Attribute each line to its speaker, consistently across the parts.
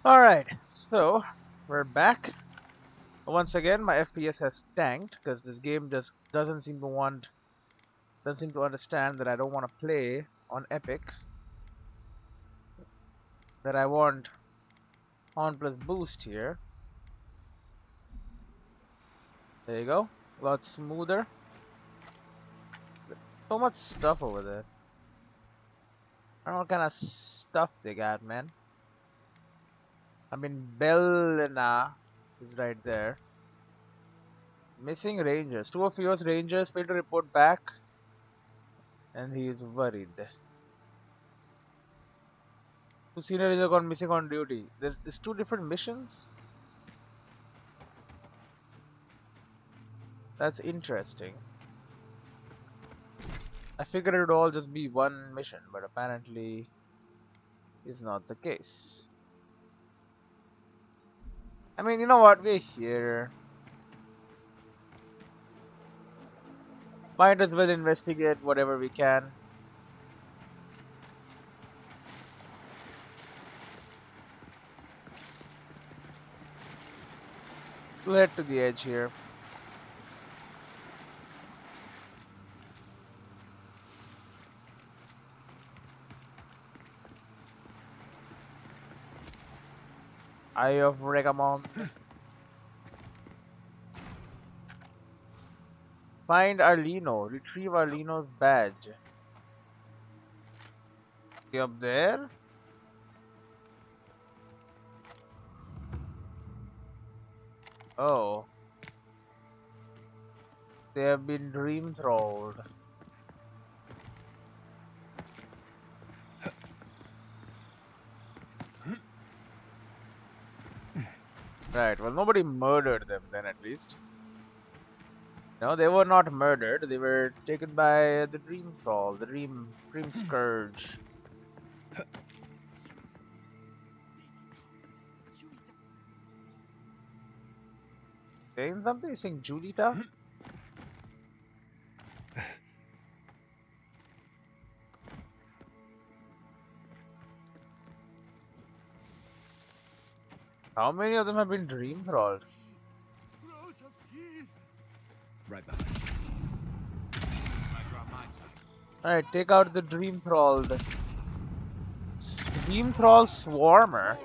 Speaker 1: Alright, so we're back. Once again, my FPS has tanked because this game just doesn't seem to understand that I don't want to play on Epic. That I want on plus boost here. There you go. A lot smoother. So much stuff over there. I don't know what kind of stuff they got, man. I mean, Bellina is right there. Missing rangers. Two of yours rangers failed to report back, and he is worried. Two senior rangers gone missing on duty. There's two different missions. That's interesting. I figured it would all just be one mission, but apparently is not the case. I mean, you know what? We're here. Might as well investigate whatever we can. We'll head to the edge here. Eye of Regamon. Find Arlino. Retrieve Arlino's badge. Is he up there? Oh. They have been dream thralled. Right, well nobody murdered them then at least. No, they were not murdered. They were taken by the Dream Thrall, the Dream Scourge. Saying something? You saying Julita? How many of them have been Dream Thralled?
Speaker 2: Right behind.
Speaker 1: Alright, take out the Dream Thralled. Dream Thrall Swarmer?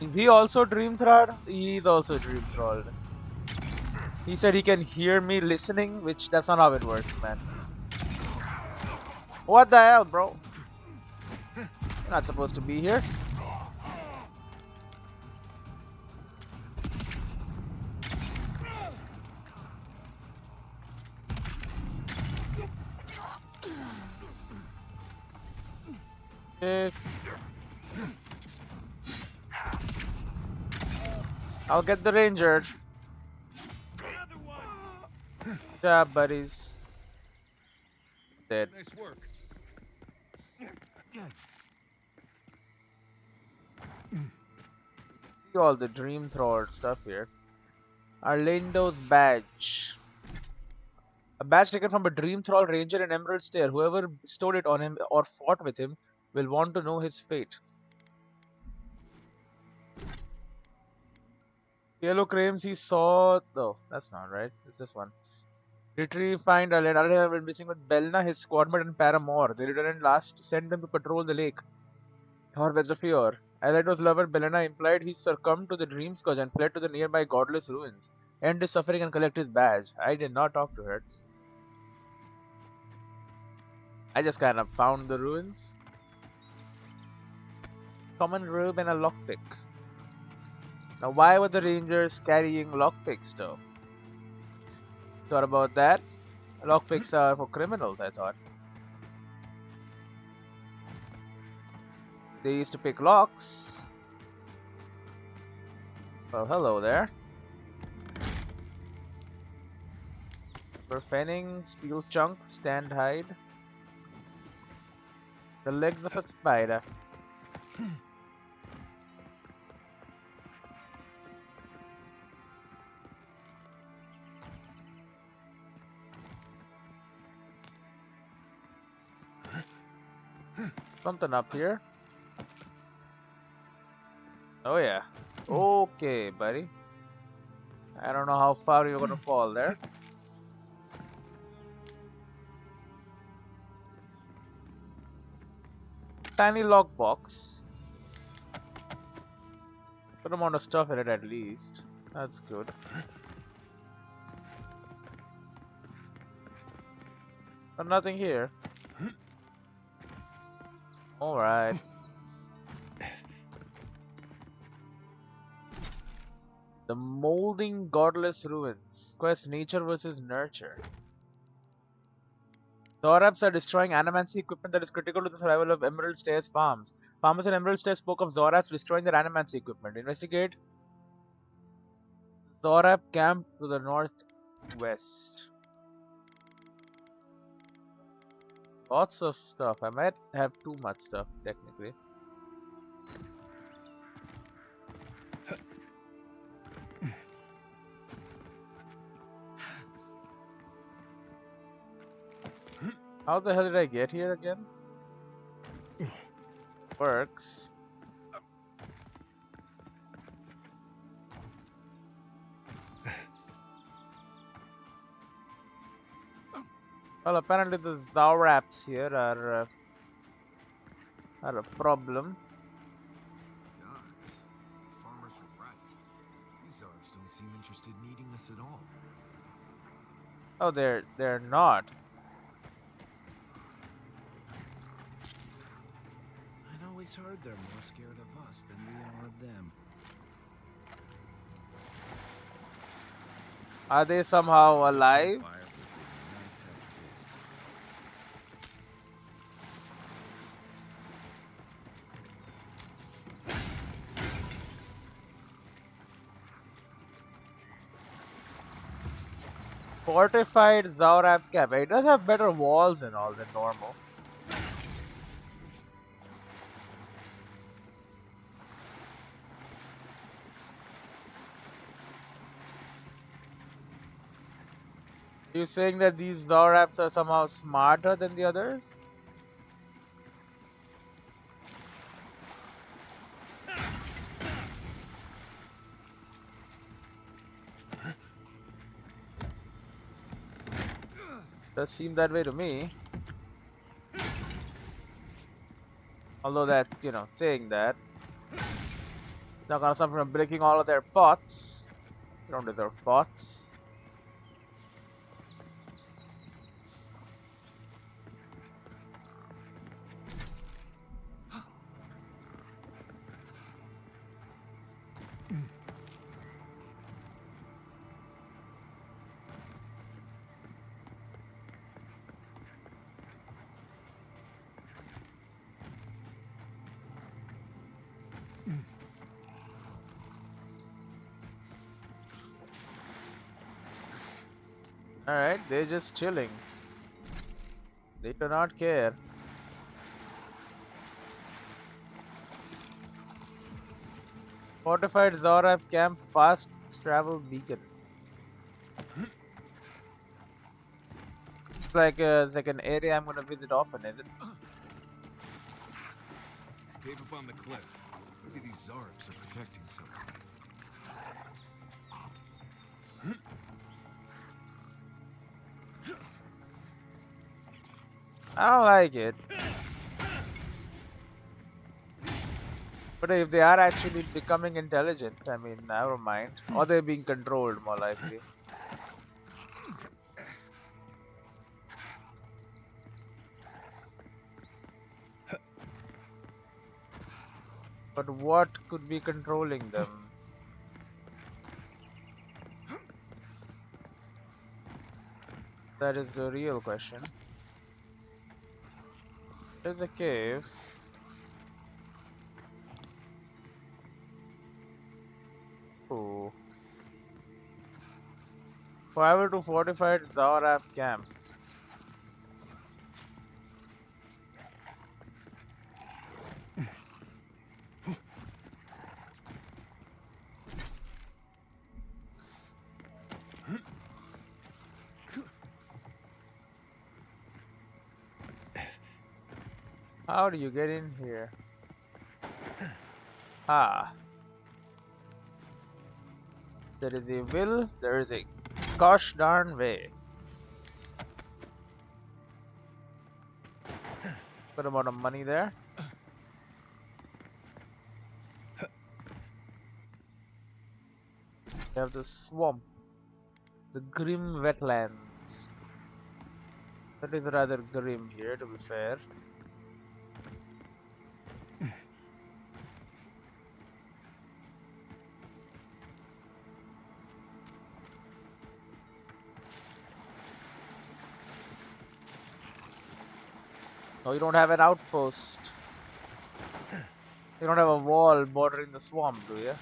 Speaker 1: Is he also Dream Thralled? He's also Dream Thralled. He said he can hear me listening, which that's not how it works, man. What the hell, bro? You're not supposed to be here. Okay. I'll get the ranger. Good job, buddies. Dead.
Speaker 2: Nice work.
Speaker 1: See all the Dream Thrall stuff here. Arlando's badge. A badge taken from a Dream Thrall Ranger in Emerald Stair. Whoever bestowed it on him or fought with him will want to know his fate. Yellow claims he saw. Oh, that's not right. It's this one. Retrieve, find Arland. Arland have been missing with Belna, his squadmate, and Paramore. The lieutenant last sent them to patrol the lake. Or west of Eora. Arlando's lover Belena implied he succumbed to the dream scourge and fled to the nearby godless ruins. End his suffering and collect his badge. I did not talk to her. I just kind of found the ruins. Common robe and a lockpick. Now, why were the rangers carrying lockpicks, though? Thought about that? Lockpicks are for criminals, I thought. They used to pick locks. Well, hello there. For fanning, steel chunk, stand hide. The legs of a spider. Something up here. Oh yeah. Okay, buddy. I don't know how far you're gonna fall there. Tiny lock box. Good amount of stuff in it at least. That's good. But nothing here. Alright. The Molding Godless Ruins. Quest Nature versus Nurture. Zorabs are destroying animancy equipment that is critical to the survival of Emerald Stairs farms. Farmers in Emerald Stairs spoke of Zorabs destroying their animancy equipment. Investigate Zorab camp to the northwest. Lots of stuff. I might have too much stuff, technically. How the hell did I get here again? Works. Well, apparently the Zoraps here are a problem.
Speaker 2: Gods, farmers were right. These Zarbs don't seem interested in eating us at all.
Speaker 1: Oh, they're not.
Speaker 2: I'd always heard they're more scared of us than we are of them.
Speaker 1: Are they somehow alive?
Speaker 2: Fire would be nice after this.
Speaker 1: Fortified Zorab camp. It does have better walls and all than normal. Are you saying that these Zorabs are somehow smarter than the others? Does seem that way to me. Although that, saying that, it's not gonna stop from breaking all of their pots. They don't deserve pots. Alright, they're just chilling. They do not care. Fortified Zorab camp fast travel beacon. It's like an area I'm gonna visit often, is it?
Speaker 2: Cave up on the cliff. Maybe these Zarbs are protecting something.
Speaker 1: I don't like it. But if they are actually becoming intelligent, I mean, never mind. Or they're being controlled, more likely. But what could be controlling them? That is the real question. There's a cave. Ooh. Travel to fortified Zorab camp. How do you get in here? Ah, there is a will, there is a gosh darn way. Good amount of money there. We have the swamp, the grim wetlands. That is rather grim here, to be fair. Oh, you don't have an outpost. You don't have a wall bordering the swamp, do you?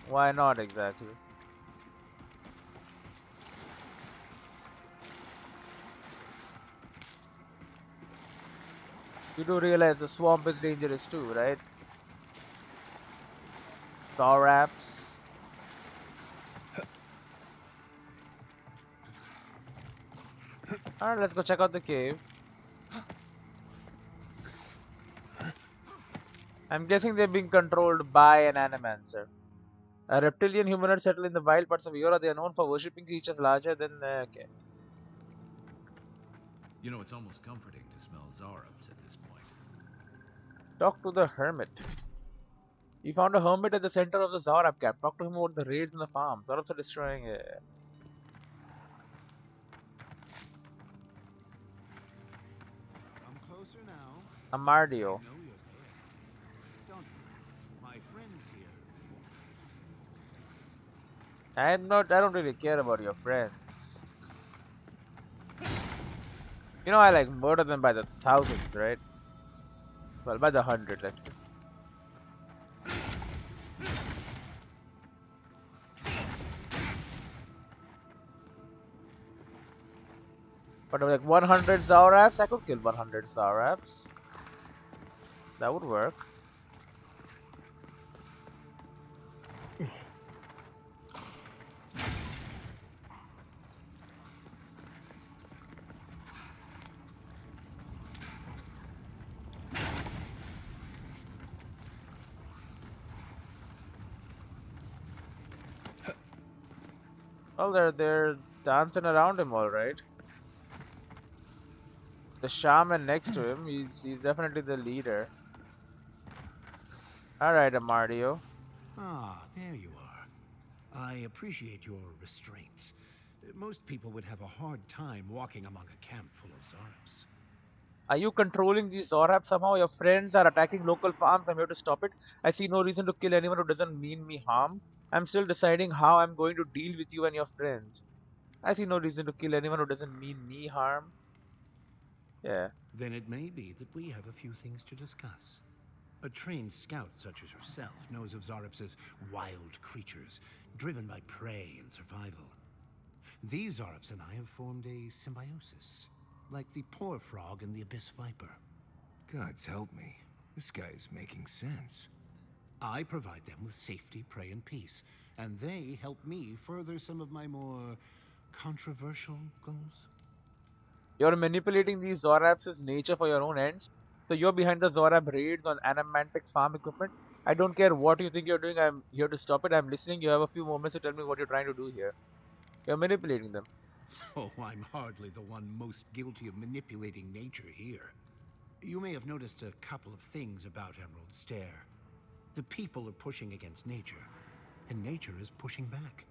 Speaker 1: Why not exactly? You do realize the swamp is dangerous too, right? Thoraps. Alright, let's go check out the cave. I'm guessing they're being controlled by an animancer. A reptilian humanoid settled in the wild parts of Eora. They are known for worshipping creatures larger than. Okay.
Speaker 2: You know, it's almost comforting to smell Zarubs at this point.
Speaker 1: Talk to the hermit. You found a hermit at the center of the Zarab camp. Talk to him about the raids in the farm. Zarabs are destroying it.
Speaker 3: Come closer now.
Speaker 1: Amardio.
Speaker 3: I know you're there. Don't worry. My friend's here.
Speaker 1: I don't really care about your friends. You know, I like murder them by the thousands, right? Well, by the hundreds, actually. But like 100 Zauraps, I could kill 100 Zauraps. That would work. Well, they're dancing around him, all right. The shaman next to him, he's definitely the leader. All right, Amardio.
Speaker 3: Ah, there you are. I appreciate your restraint. Most people would have a hard time walking among a camp full of Zarps.
Speaker 1: Are you controlling these Zoraps somehow? Your friends are attacking local farms. I'm here to stop it. I see no reason to kill anyone who doesn't mean me harm. I'm still deciding how I'm going to deal with you and your friends. I see no reason to kill anyone who doesn't mean me harm. Yeah.
Speaker 3: Then it may be that we have a few things to discuss. A trained scout such as yourself knows of Zarps as wild creatures, driven by prey and survival. These Zarps and I have formed a symbiosis, like the poor frog and the abyss viper.
Speaker 2: Gods help me. This guy is making sense.
Speaker 3: I provide them with safety, prey, and peace, and they help me further some of my more controversial goals.
Speaker 1: You're manipulating these Zoraps' nature for your own ends. So you're behind the Zorab raids on Anamantic farm equipment. I don't care what you think you're doing. I'm here to stop it. I'm listening. You have a few moments to tell me what you're trying to do here. You're manipulating them.
Speaker 3: Oh, I'm hardly the one most guilty of manipulating nature here. You may have noticed a couple of things about Emerald Stair. The people are pushing against nature, and nature is pushing back.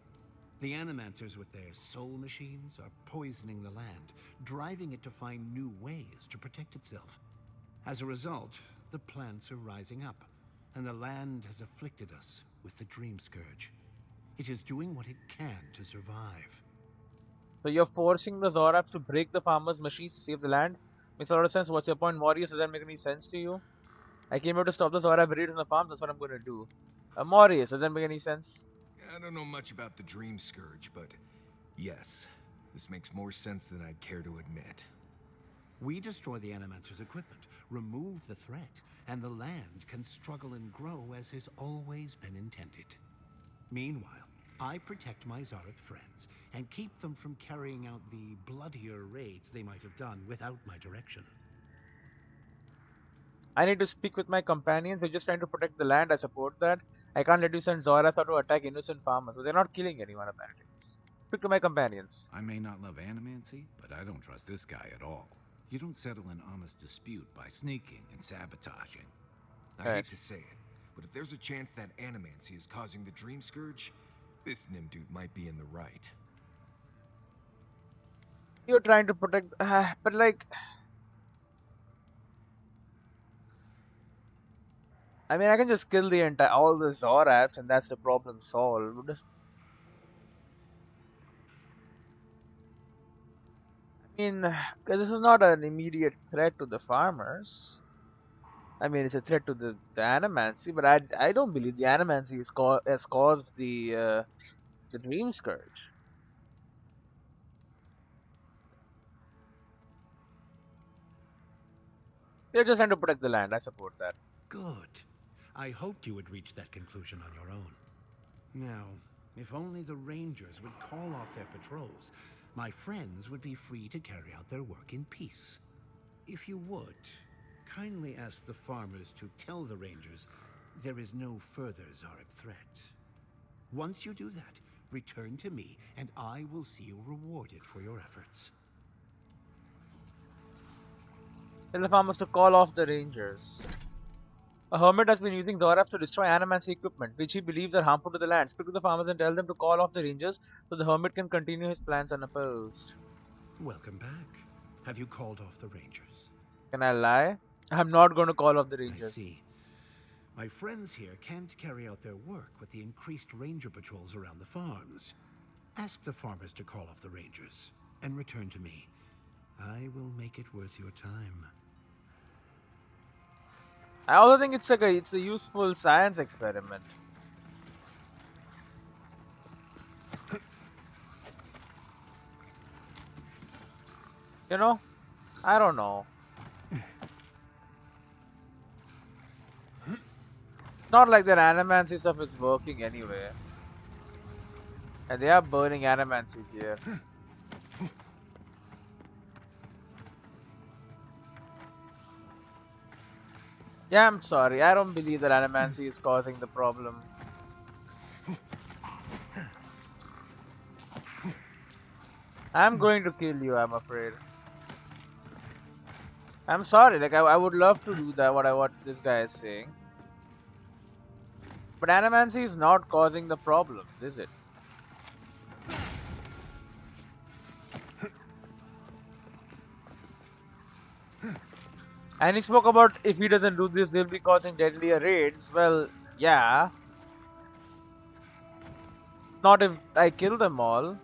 Speaker 3: The Animancers with their soul machines are poisoning the land, driving it to find new ways to protect itself. As a result, the plants are rising up, and the land has afflicted us with the Dream Scourge. It is doing what it can to survive.
Speaker 1: So you're forcing the Zoraps to break the farmers' machines to save the land? Makes a lot of sense. What's your point, Warriors? Does that make any sense to you? I came here to stop the Zorab raid on the farm. That's what I'm going to do. Marius, does that make any sense?
Speaker 2: I don't know much about the Dream Scourge, but yes, this makes more sense than I'd care to admit.
Speaker 3: We destroy the Animancer's equipment, remove the threat, and the land can struggle and grow as has always been intended. Meanwhile, I protect my Zarab friends and keep them from carrying out the bloodier raids they might have done without my direction.
Speaker 1: I need to speak with my companions. They're just trying to protect the land. I support that. I can't let you send Zorath out to attack innocent farmers. So they're not killing anyone, apparently. Speak to my companions.
Speaker 4: I may not love animancy, but I don't trust this guy at all. You don't settle an honest dispute by sneaking and sabotaging.
Speaker 2: I
Speaker 1: Right.
Speaker 2: hate to say it, but if there's a chance that animancy is causing the Dream Scourge, this Nim dude might be in the right.
Speaker 1: You're trying to protect, but like, I mean, I can just kill the entire all the Zoraths, and that's the problem solved. I mean, because this is not an immediate threat to the farmers. I mean, it's a threat to the animancy, but I don't believe the animancy has caused the Dream Scourge. They're just trying to protect the land. I support that.
Speaker 3: Good. I hoped you would reach that conclusion on your own. Now, if only the Rangers would call off their patrols, my friends would be free to carry out their work in peace. If you would, kindly ask the farmers to tell the Rangers there is no further Zarek threat. Once you do that, return to me, and I will see you rewarded for your efforts.
Speaker 1: Tell the farmers to call off the Rangers. A hermit has been using Zoraths to destroy animancy equipment, which he believes are harmful to the land. Speak to the farmers and tell them to call off the Rangers so the hermit can continue his plans unopposed.
Speaker 3: Welcome back. Have you called off the Rangers?
Speaker 1: Can I lie? I'm not going to call off the
Speaker 3: I
Speaker 1: Rangers.
Speaker 3: see. My friends here can't carry out their work with the increased ranger patrols around the farms. Ask the farmers to call off the Rangers and return to me. I will make it worth your time.
Speaker 1: I also think it's like it's a useful science experiment. You know? I don't know. It's not like their animancy stuff is working anyway. And they are burning animancy here. Yeah, I'm sorry. I don't believe that animancy is causing the problem. I'm going to kill you, I'm afraid. I'm sorry, like I would love to do that, what this guy is saying. But animancy is not causing the problem, is it? And he spoke about if he doesn't do this, they'll be causing deadlier raids. Well, yeah. Not if I kill them all.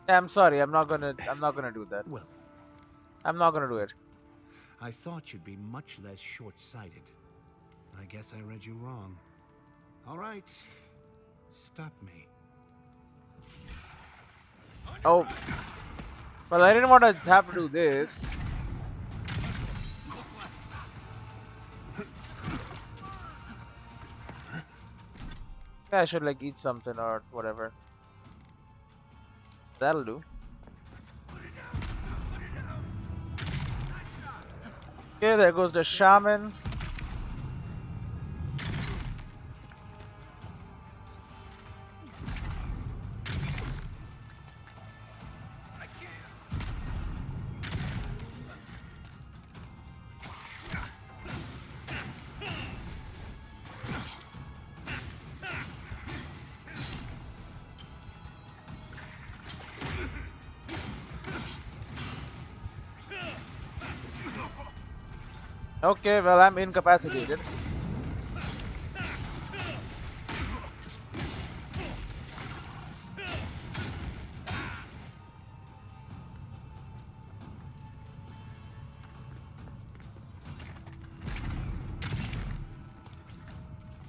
Speaker 1: Yeah, I'm sorry, I'm not gonna do that.
Speaker 3: Well,
Speaker 1: I'm not gonna do it.
Speaker 3: I thought you'd be much less short-sighted. I guess I read you wrong. All right. Stop me.
Speaker 1: Oh. Well, I didn't want to have to do this. Yeah, I should like eat something or whatever. That'll do. Okay, there goes the shaman. Okay, well, I'm incapacitated.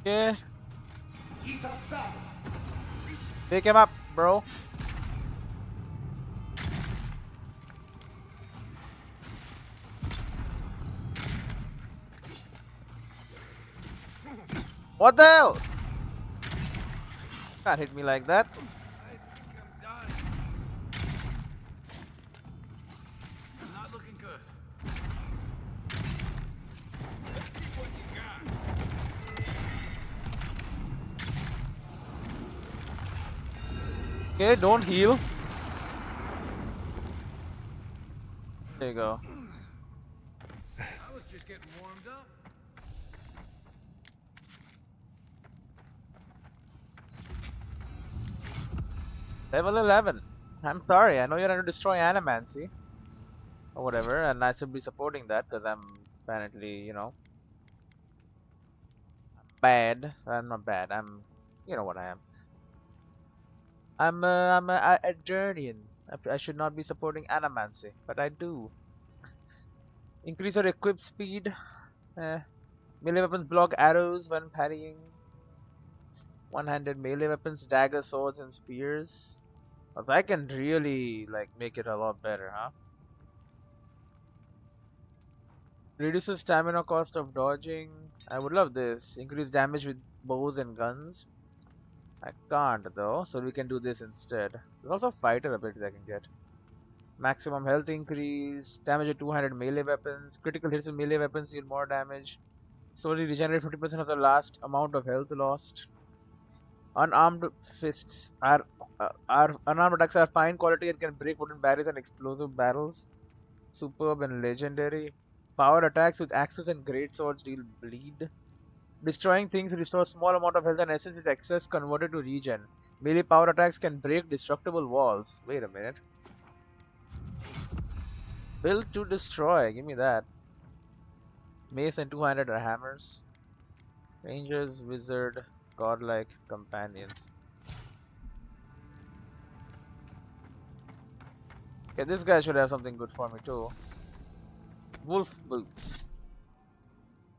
Speaker 1: Okay. Pick him up, bro. What the hell? Can't hit me like that.
Speaker 4: Not looking good.
Speaker 1: Okay, don't heal. There you go.
Speaker 2: I was just getting warmed up.
Speaker 1: Level 11. I'm sorry, I know you're trying to destroy Animancy. Or whatever, and I should be supporting that because I'm apparently, bad. I'm not bad. You know what I am. I'm a Aedyrian. I should not be supporting Animancy, but I do. Increase your equip speed. Eh. Melee weapons block arrows when parrying. One-handed melee weapons, daggers, swords, and spears. But I can really like make it a lot better, huh? Reduces stamina cost of dodging. I would love this. Increase damage with bows and guns. I can't though, so we can do this instead. There's also fighter abilities I can get. Maximum health increase, damage with 200 melee weapons, critical hits with melee weapons deal more damage. Slowly regenerate 50% of the last amount of health lost. Unarmed fists are unarmed attacks are fine quality and can break wooden barriers and explosive barrels. Superb and legendary. Power attacks with axes and great swords deal bleed. Destroying things restores small amount of health and essence with excess converted to regen. Melee power attacks can break destructible walls. Wait a minute. Built to destroy. Give me that. Mace and 200 are hammers. Rangers, wizard, godlike, companions. Okay, this guy should have something good for me too. Wolf boots.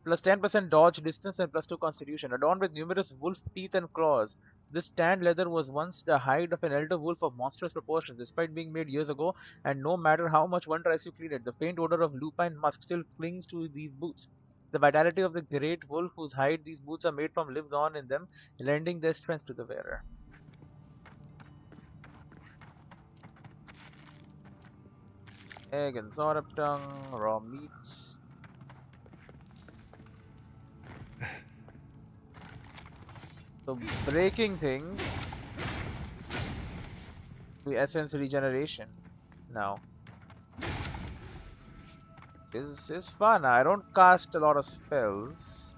Speaker 1: Plus 10% dodge distance and plus 2 constitution. Adorned with numerous wolf teeth and claws. This tanned leather was once the hide of an elder wolf of monstrous proportions, despite being made years ago, and no matter how much one tries to clean it, the faint odor of lupine musk still clings to these boots. The vitality of the great wolf whose hide these boots are made from lives on in them, lending their strength to the wearer. Egg and tongue, raw meats. So breaking things, the essence regeneration. Now this is fun. I don't cast a lot of spells.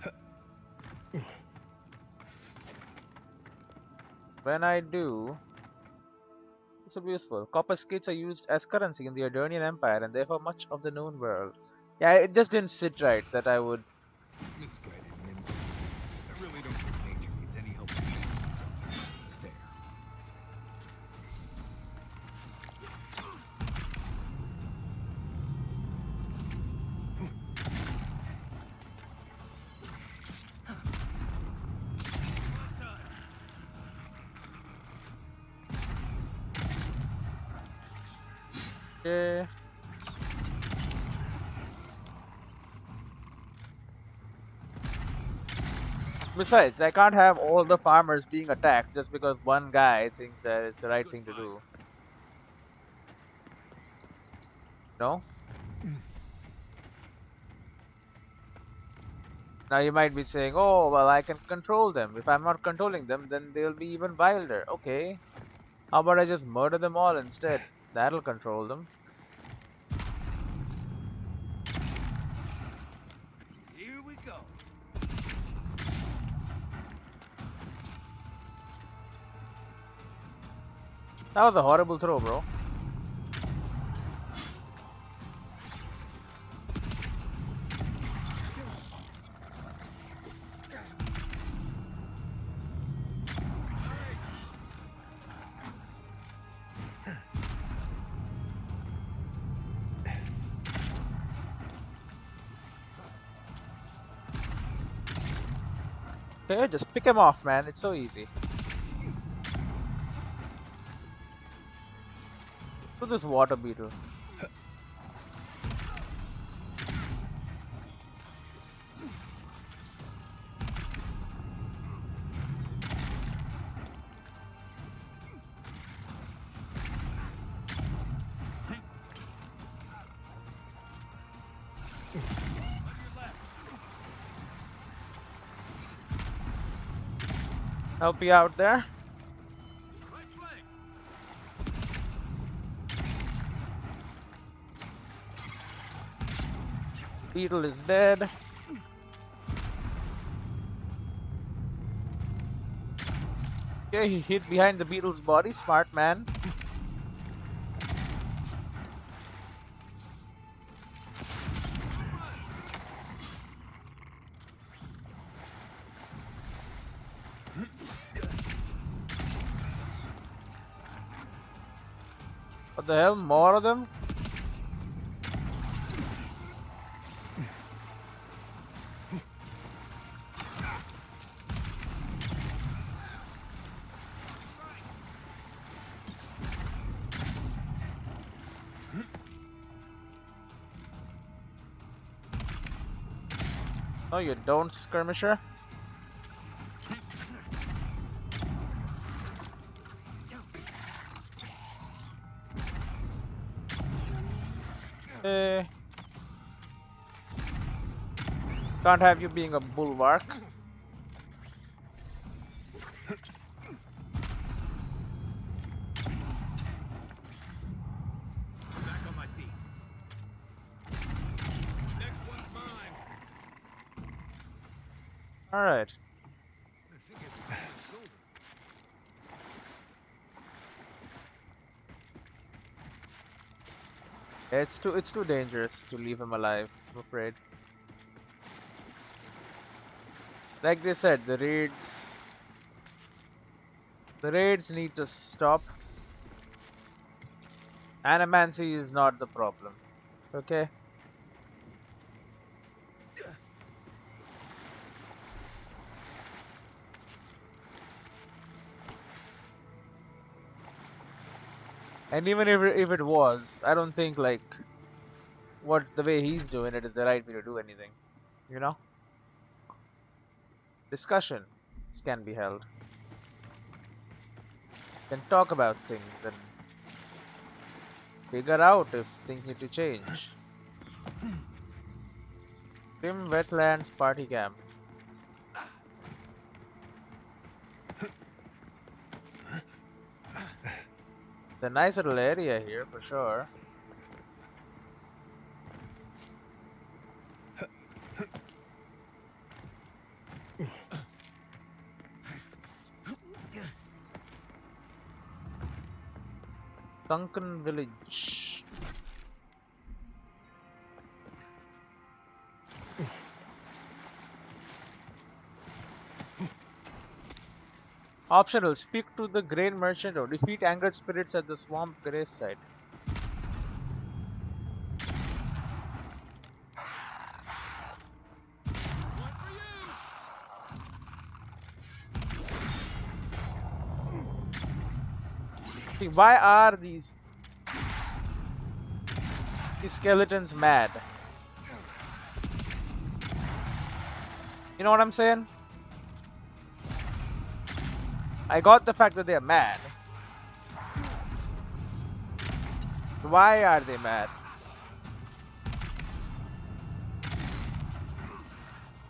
Speaker 1: When I do, this will be useful. Copper skates are used as currency in the Aedyrian Empire and therefore much of the known world. Yeah, it just didn't sit right that I would.
Speaker 2: Misguided ninja. I really don't think nature needs any help with itself. Stare.
Speaker 1: Eh. Besides, I can't have all the farmers being attacked just because one guy thinks that it's the right thing to do. No? Now you might be saying, oh, well, I can control them. If I'm not controlling them, then they'll be even wilder. Okay. How about I just murder them all instead? That'll control them.
Speaker 2: Here we go.
Speaker 1: That was a horrible throw, bro. Okay, just pick him off, man. It's so easy. To this water beetle. Help you out there.
Speaker 2: Right flank.
Speaker 1: Beetle is dead. Okay, he hid behind the beetle's body. Smart man. What the hell? More of them? No, you don't, skirmisher. Can't have you being a bulwark.
Speaker 2: Back on my feet. Next one's mine.
Speaker 1: Alright.
Speaker 2: I think I sprained my shoulder.
Speaker 1: It's too dangerous to leave him alive, I'm afraid. Like they said, the raids need to stop. Animancy is not the problem. Okay? And even if it was, I don't think like the way he's doing it is the right way to do anything. You know? Discussions can be held. Can talk about things and figure out if things need to change. Rim Wetlands Party Camp. It's a nice little area here for sure. Sunken Village. Optional, speak to the grain merchant or defeat angered spirits at the swamp gravesite. See, why are these skeletons mad? You know what I'm saying? I got the fact that they are mad. Why are they mad?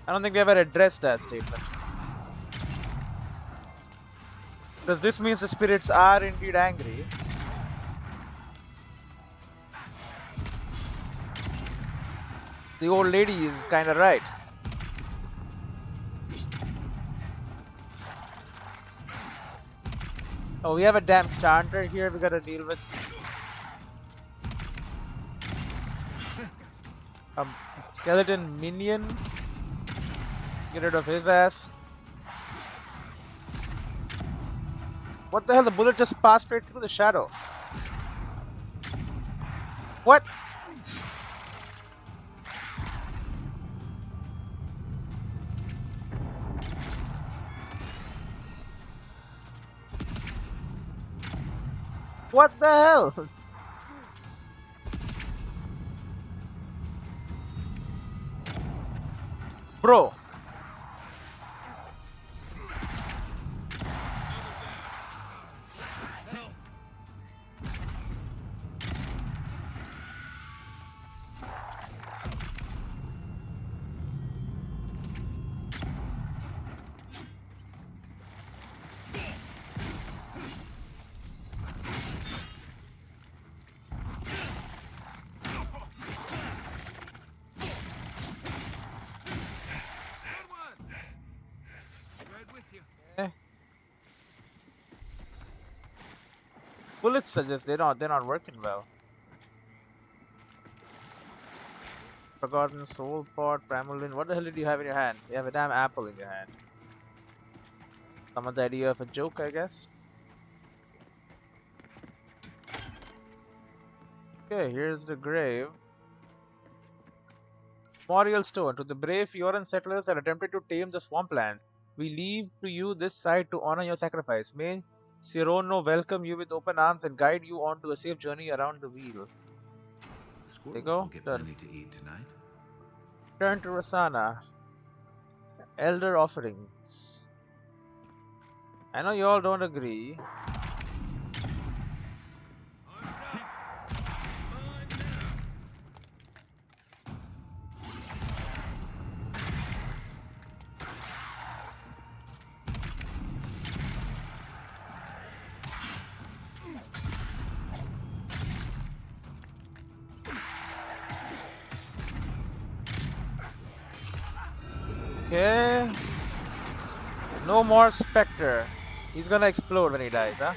Speaker 1: I don't think we ever addressed that statement. Because this means the spirits are indeed angry. The old lady is kinda right. Oh, we have a damn chanter here we gotta deal with. A skeleton minion. Get rid of his ass. What the hell? The bullet just passed straight through the shadow. What? What the hell? Bro. bullets suggest they're not working well. Forgotten soul pot, Pramolin. What the hell did you have in your hand? You have a damn apple in your hand. Some of the idea of a joke, I guess. Okay, here's the grave. Memorial stone to the brave Eoran settlers that attempted to tame the swamplands. We leave to you this site to honor your sacrifice. May Sirono welcome you with open arms and guide you on to a safe journey around the wheel.
Speaker 4: The
Speaker 1: There you
Speaker 4: squirrels will
Speaker 1: go.
Speaker 4: get
Speaker 1: Done.
Speaker 4: plenty to eat tonight.
Speaker 1: Turn to Rasana. Elder offerings. I know you all don't agree. Okay. No more Spectre. He's gonna explode when he dies, huh?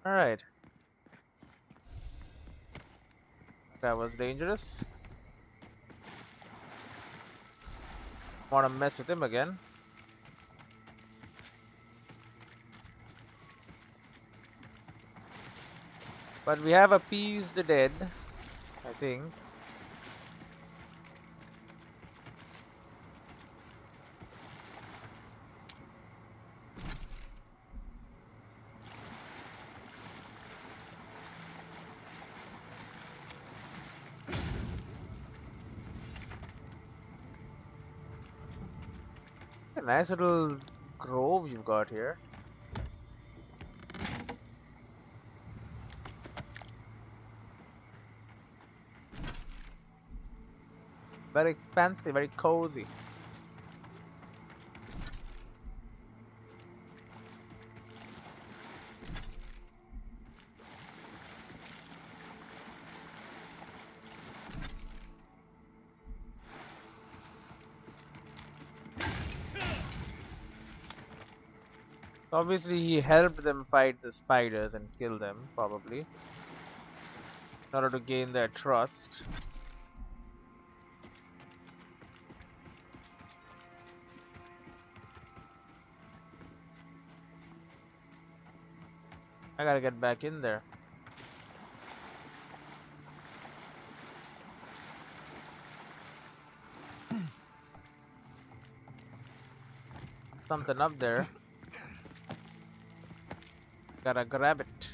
Speaker 1: Alright. That was dangerous. Wanna mess with him again. But we have appeased the dead, I think. A nice little grove you've got here. Very fancy, very cozy. Obviously, he helped them fight the spiders and kill them, probably, in order to gain their trust. I gotta get back in there. Something up there. Gotta grab it.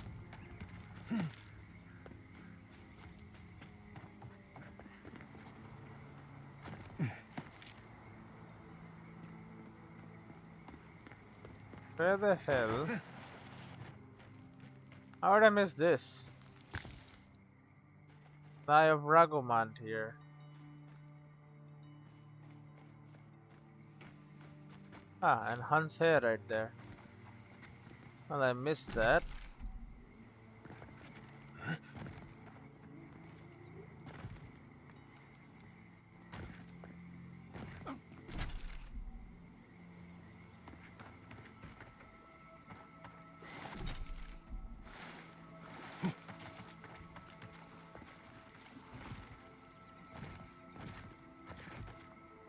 Speaker 1: Where the hell? How did I miss this? Eye of Ragomant here. Ah, and Hunt's hair right there. Well, I missed that.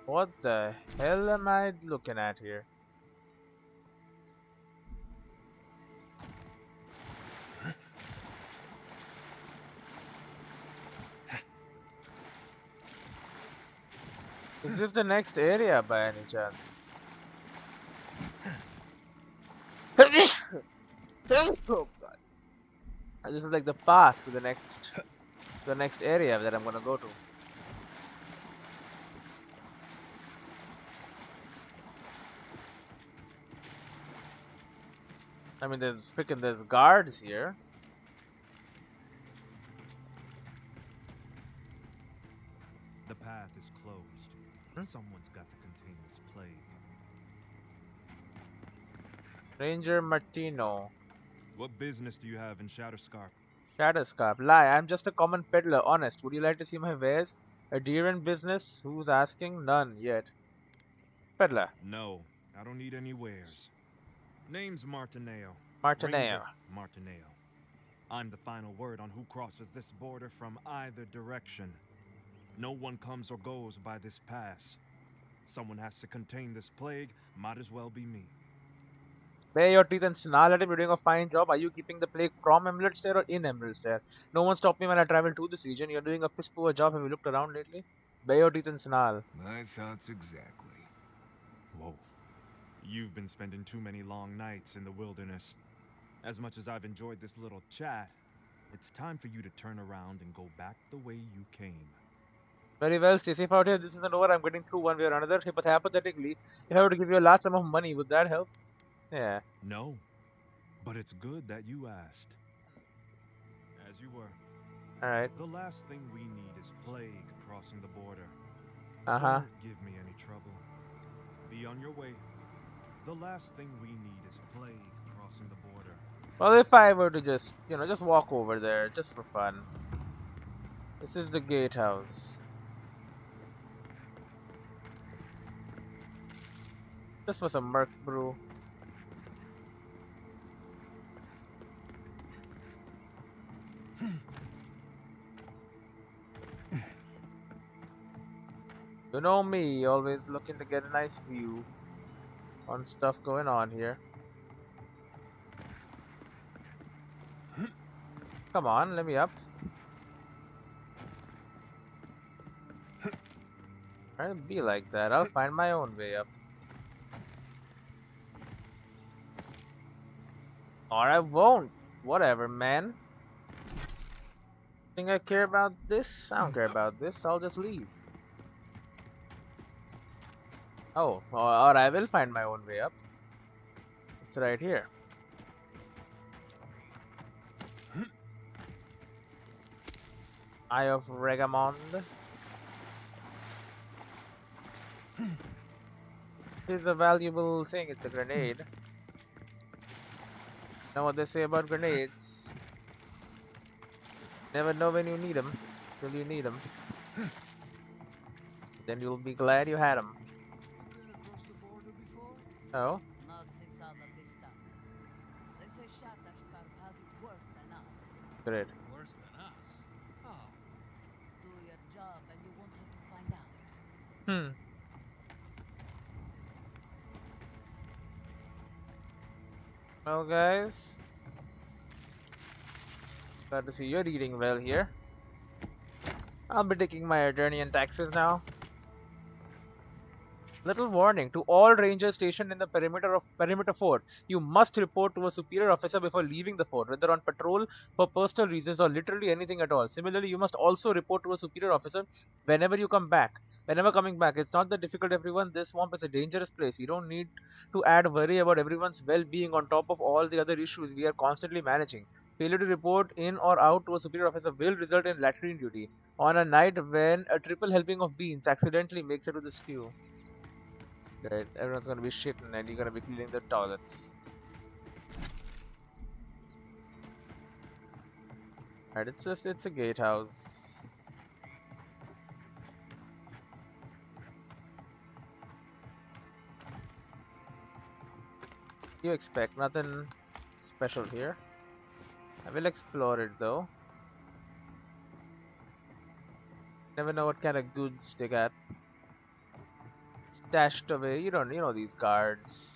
Speaker 1: What the hell am I looking at here? Is this the next area by any chance? Oh god. This is like the path to the next area that I'm gonna go to. I mean, there's guards here.
Speaker 5: The path is closed.
Speaker 1: Hmm?
Speaker 5: Someone's got to contain this plague.
Speaker 1: Ranger Martino.
Speaker 5: What business do you have in Shatterscarp?
Speaker 1: Shadowscarp. Lie, I'm just a common peddler, honest. Would you like to see my wares? A deer in business? Who's asking? None yet. Peddler.
Speaker 5: No, I don't need any wares. Name's Martineo.
Speaker 1: Martineo.
Speaker 5: Ranger Martineo. I'm the final word on who crosses this border from either direction. No one comes or goes by this pass. Someone has to contain this plague, might as well be me.
Speaker 1: Bare your teeth and snarl at him. You're doing a fine job. Are you keeping the plague from Emerald Stare or in Emerald Stare? No one stopped me when I traveled to this region. You're doing a piss poor job. Have you looked around lately? Bare your teeth and snarl.
Speaker 2: My thoughts exactly.
Speaker 5: Whoa. You've been spending too many long nights in the wilderness. As much as I've enjoyed this little chat, it's time for you to turn around and go back the way you came.
Speaker 1: Very well, stay safe out here. This isn't over. I'm getting through one way or another. But hypothetically, if I were to give you a large sum of money, would that help? Yeah.
Speaker 5: No, but it's good that you asked. As you were.
Speaker 1: Alright.
Speaker 5: The last thing we need is plague crossing the border.
Speaker 1: Uh-huh.
Speaker 5: Don't give me any trouble. Be on your way. The last thing we need is plague crossing the border.
Speaker 1: Well, if I were to just, just walk over there, just for fun. This is the gatehouse. Just for some merc brew. You know me, always looking to get a nice view on stuff going on here. Come on, let me up. I'll be like that. I'll find my own way up. Or I won't. Whatever, man. Think I care about this? I don't care about this. I'll just leave. Oh, or I will find my own way up. It's right here. Eye of Regamond. It's a valuable thing. It's a grenade. Know what they say about grenades? Never know when you need them till you need them. Then you'll be glad you had them. Oh?
Speaker 6: Not since all of this stuff. They say Shadowscarp has it worse than us.
Speaker 1: Great.
Speaker 3: Worse than us? Oh.
Speaker 6: Do your job and you won't have to find out.
Speaker 1: Hmm. Well, guys. Glad to see you're eating well here. I'll be taking my attorney and taxes now. Little warning to all rangers stationed in the perimeter fort. You must report to a superior officer before leaving the fort, whether on patrol, for personal reasons, or literally anything at all. Similarly, you must also report to a superior officer whenever you come back. Whenever coming back, it's not that difficult, everyone. This swamp is a dangerous place. You don't need to add worry about everyone's well-being on top of all the other issues we are constantly managing. Failure to report in or out to a superior officer will result in latrine duty on a night when a triple helping of beans accidentally makes it to the stew. Right, everyone's gonna be shitting and you're gonna be cleaning the toilets. Right, it's a gatehouse. You expect nothing special here. I will explore it though. Never know what kind of goods they got stashed away. You know these guards.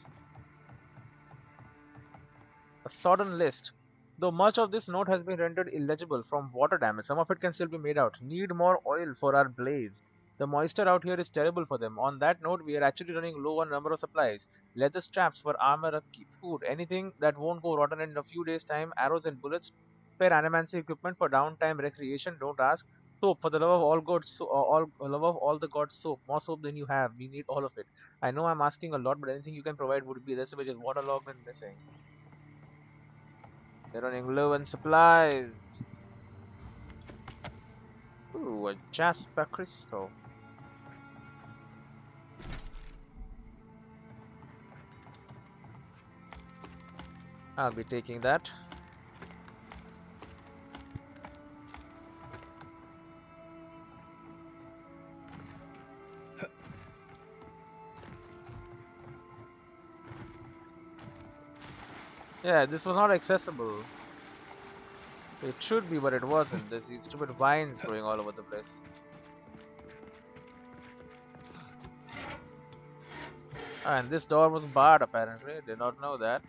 Speaker 1: A sodden list. Though much of this note has been rendered illegible from water damage, some of it can still be made out. Need more oil for our blades. The moisture out here is terrible for them. On that note, we are actually running low on number of supplies. Leather straps for armor, upkeep, food, anything that won't go rotten in a few days' time, arrows and bullets, spare animancy equipment for downtime recreation, don't ask. Soap, for the love of all gods, love of all the gods, soap. More soap than you have. We need all of it. I know I'm asking a lot, but anything you can provide would be less, which is waterlogged and missing. They're running low on supplies. Ooh, a Jasper crystal. I'll be taking that. Yeah, this was not accessible. It should be, but it wasn't. There's these stupid vines growing all over the place. And this door was barred apparently. Did not know that.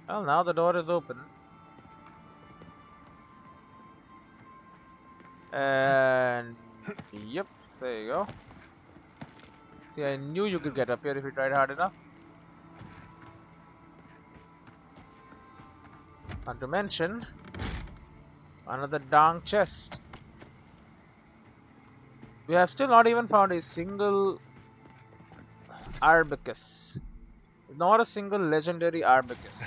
Speaker 1: Well, now the door is open. And yep, there you go. See, I knew you could get up here if you tried hard enough. Not to mention, another dark chest. We have still not even found a single Arbicus. Not a single legendary Arbicus.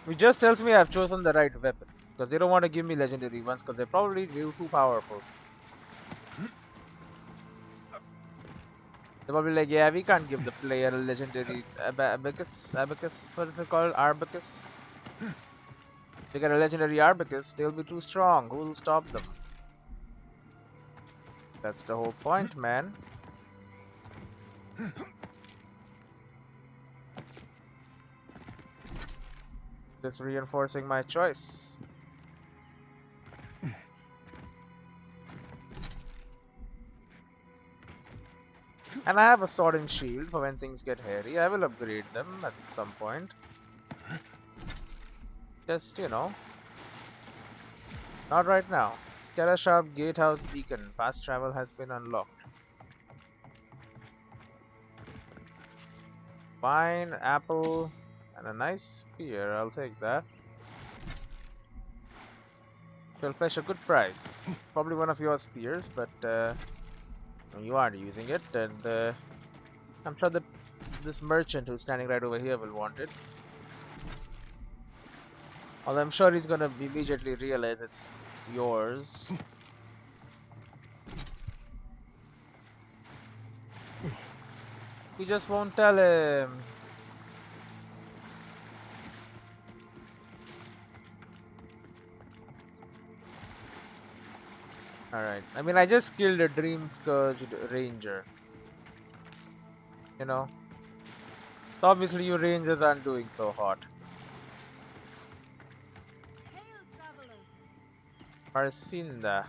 Speaker 1: Which just tells me I've chosen the right weapon. Because they don't want to give me legendary ones because they're probably too powerful. They're probably like, yeah, we can't give the player a legendary Abacus. Abacus? What is it called? Arbicus? If they get a legendary Arbicus, they'll be too strong. Who will stop them? That's the whole point, man. Just reinforcing my choice. And I have a sword and shield for when things get hairy. I will upgrade them at some point. Just, you know. Not right now. Scarab Gatehouse Beacon. Fast travel has been unlocked. Fine, apple, and a nice spear. I'll take that. Shall fetch a good price. Probably one of your spears, but you aren't using it, and I'm sure that this merchant who's standing right over here will want it. Although I'm sure he's gonna immediately realize it's yours. You just won't tell him. Alright. I mean, I just killed a Dream Scourged Ranger. You know? So obviously you Rangers aren't doing so hot.
Speaker 6: Hail, traveler!
Speaker 1: Arcinda.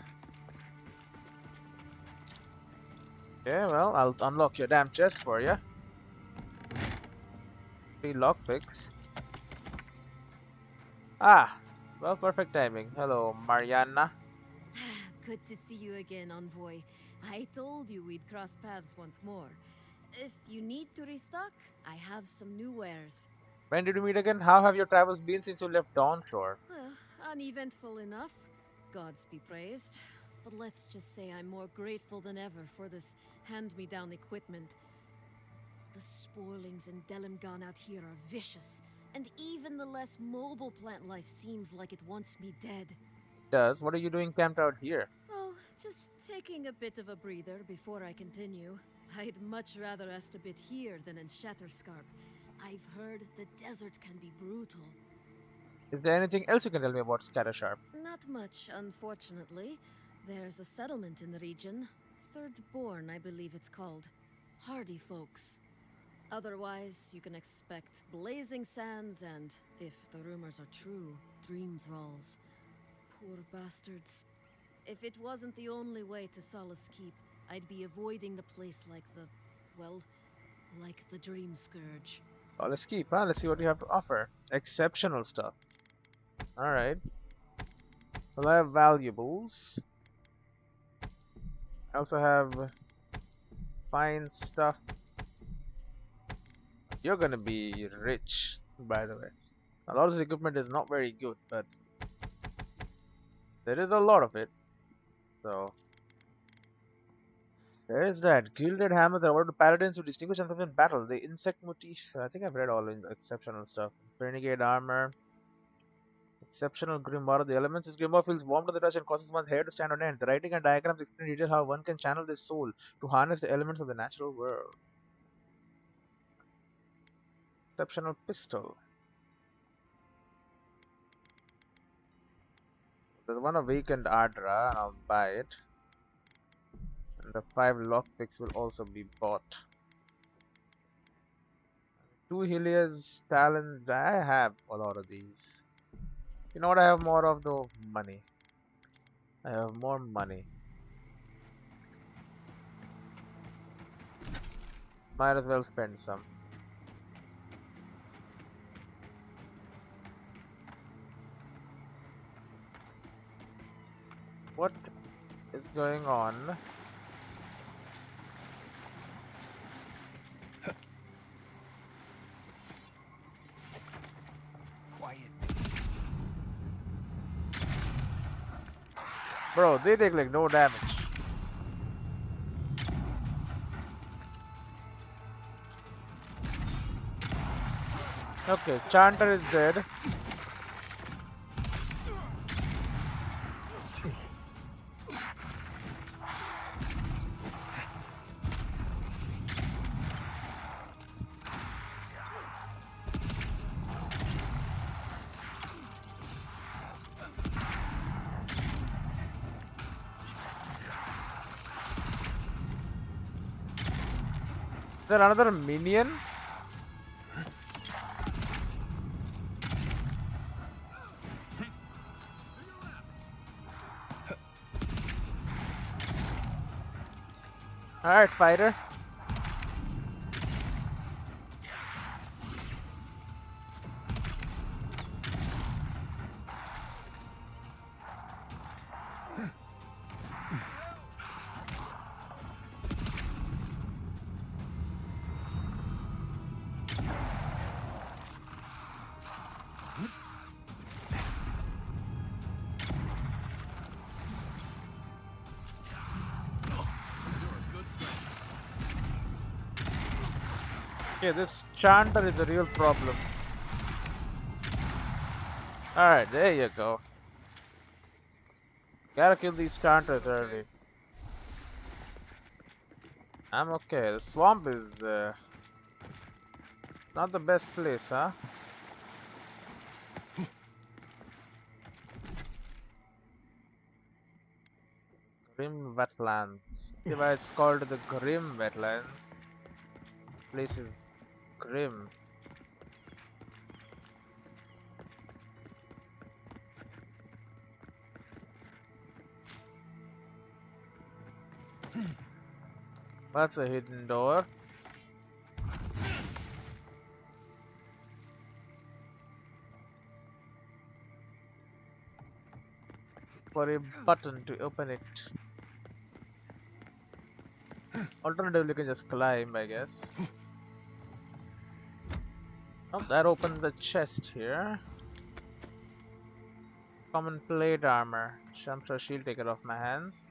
Speaker 1: Okay, well, I'll unlock your damn chest for you. 3 lockpicks. Ah! Well, perfect timing. Hello, Mariana.
Speaker 6: Good to see you again, envoy. I told you we'd cross paths once more. If you need to restock, I have some new wares.
Speaker 1: When did we meet again? How have your travels been since you left Dawnshore?
Speaker 6: Well, uneventful enough. Gods be praised. But let's just say I'm more grateful than ever for this hand-me-down equipment. The sporlings in Delimgan out here are vicious, and even the less mobile plant life seems like it wants me dead.
Speaker 1: Does? What are you doing camped out here?
Speaker 6: Oh, just taking a bit of a breather before I continue. I'd much rather rest a bit here than in Shatterscarp. I've heard the desert can be brutal.
Speaker 1: Is there anything else you can tell me about Scattersharp?
Speaker 6: Not much, unfortunately. There's a settlement in the region. Thirdborn, I believe it's called. Hardy folks. Otherwise, you can expect blazing sands and, if the rumors are true, dream thralls. Poor bastards. If it wasn't the only way to Solace Keep, I'd be avoiding the place like the Dream Scourge.
Speaker 1: Oh, let's keep, huh? Let's see what you have to offer. Exceptional stuff. Alright. Well, I have valuables. I also have fine stuff. You're gonna be rich, by the way. A lot of this equipment is not very good, but there is a lot of it. So there is that. Gilded hammers are awarded to paladins who distinguish themselves in battle. The insect motif. I think I've read all in exceptional stuff. Renegade armor. Exceptional grimoire of the elements. This grimoire feels warm to the touch and causes one's hair to stand on end. The writing and diagrams explain in detail how one can channel his soul to harness the elements of the natural world. Exceptional pistol. There's one awakened Aedyr, and I'll buy it. And the 5 lockpicks will also be bought. Two Helios talents. I have a lot of these. You know what? I have more of the money. I have more money. Might as well spend some. What is going on?
Speaker 2: Quiet.
Speaker 1: Bro, they take like no damage. Okay, Chanter is dead. Is there another minion? Alright, fighter. Okay, this Chanter is a real problem. Alright, there you go. Gotta kill these Chanters early. I'm okay. The swamp is not the best place, huh? Grim Wetlands. See why it's called the Grim Wetlands. Place is grim. That's a hidden door. For a button to open it. Alternatively, you can just climb, I guess. Oh, that opened the chest here. Common plate armor. I'm sure she'll take it off my hands.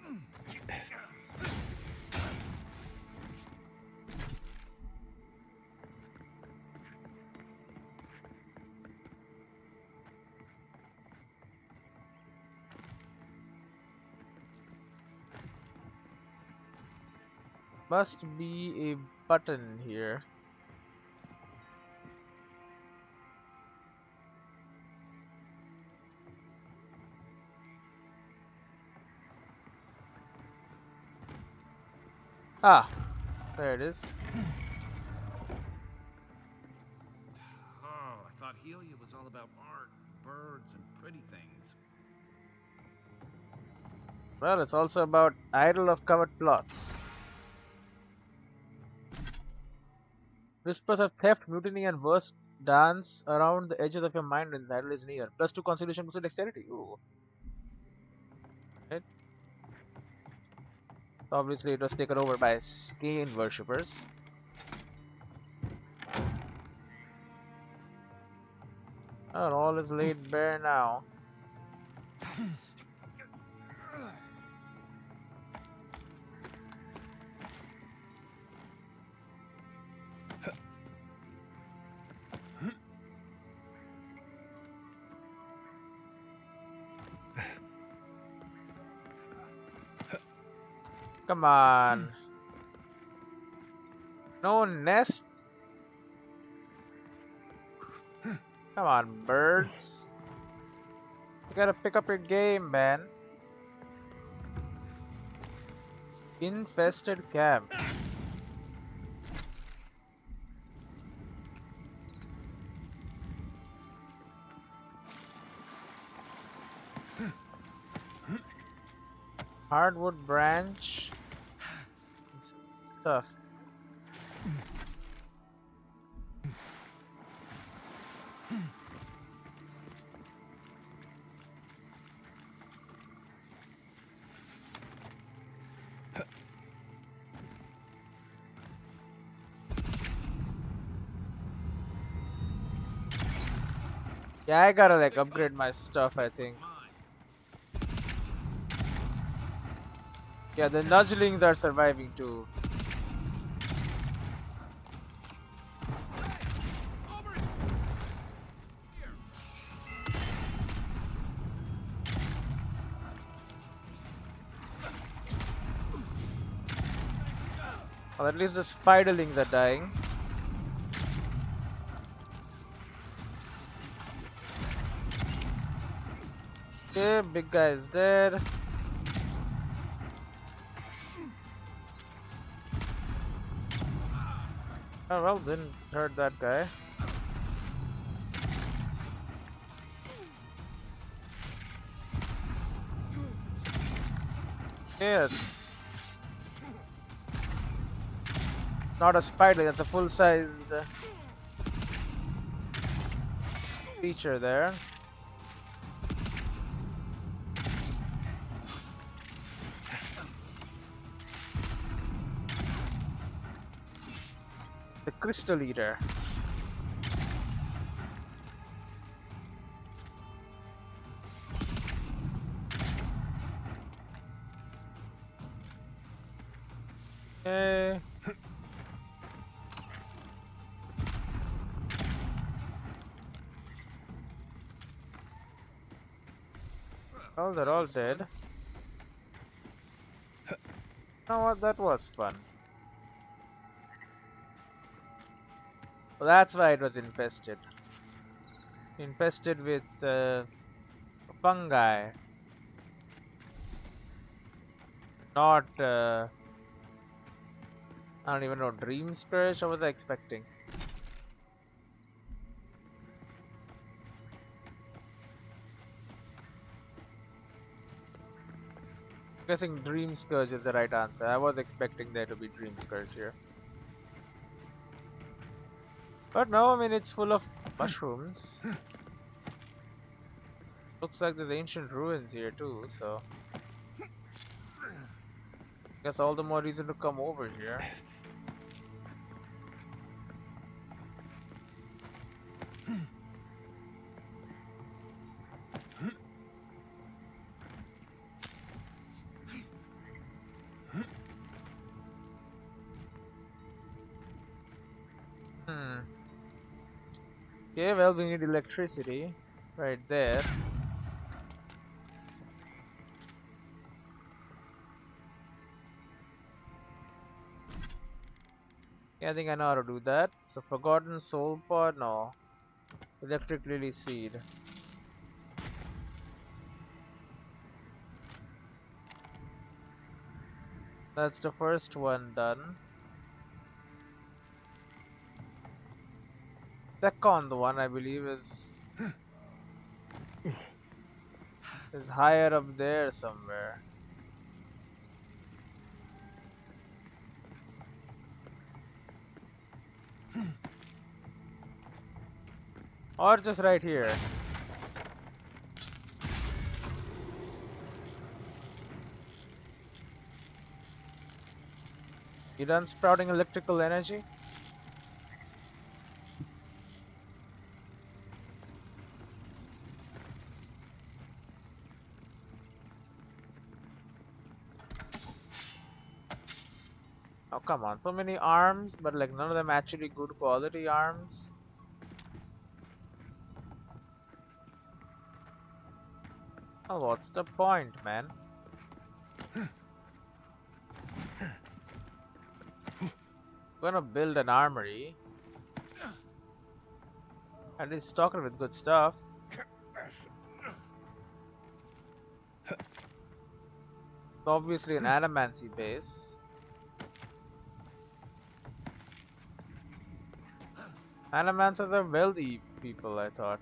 Speaker 1: Must be a button here. Ah, there it is.
Speaker 4: Oh, I thought Helia was all about art, birds, and pretty things.
Speaker 1: Well, it's also about idol of covered plots. Whispers of theft, mutiny, and worse dance around the edges of your mind when the idol is near. +2 constitution, +2 dexterity. Ooh. Right. Obviously, it was taken over by Skane worshippers. And all is laid bare now. Come on. No nest? Come on, birds. You gotta pick up your game, man. Infested camp. Hardwood branch. And some stuff. Yeah, I gotta like upgrade my stuff, I think. Yeah, the nudgelings are surviving too. Well, at least the spiderlings are dying. Okay, big guy is dead. Oh well, didn't hurt that guy. Okay, it's not a spider, that's a full-sized creature there. The crystal eater. Okay. Oh, they're all dead. You know what? That was fun. Well, that's why it was infested. Infested with fungi. Not, I don't even know, dream spirits? What was I expecting? Guessing Dream Scourge is the right answer. I was expecting there to be Dream Scourge here. But no, I mean, it's full of mushrooms. Looks like there's ancient ruins here too, so... Guess all the more reason to come over here. Okay, well, we need electricity right there. Yeah, I think I know how to do that. So, Forgotten Soul Pod? No. Electric Lily Seed. That's the first one done. Second one, I believe, is higher up there somewhere. Or just right here. You done sprouting electrical energy? Oh, come on. So many arms, but like none of them actually good quality arms. Oh, what's the point, man? Gonna build an armory. At least stock it with good stuff. It's obviously an adamancy base. Adamants are wealthy people, I thought.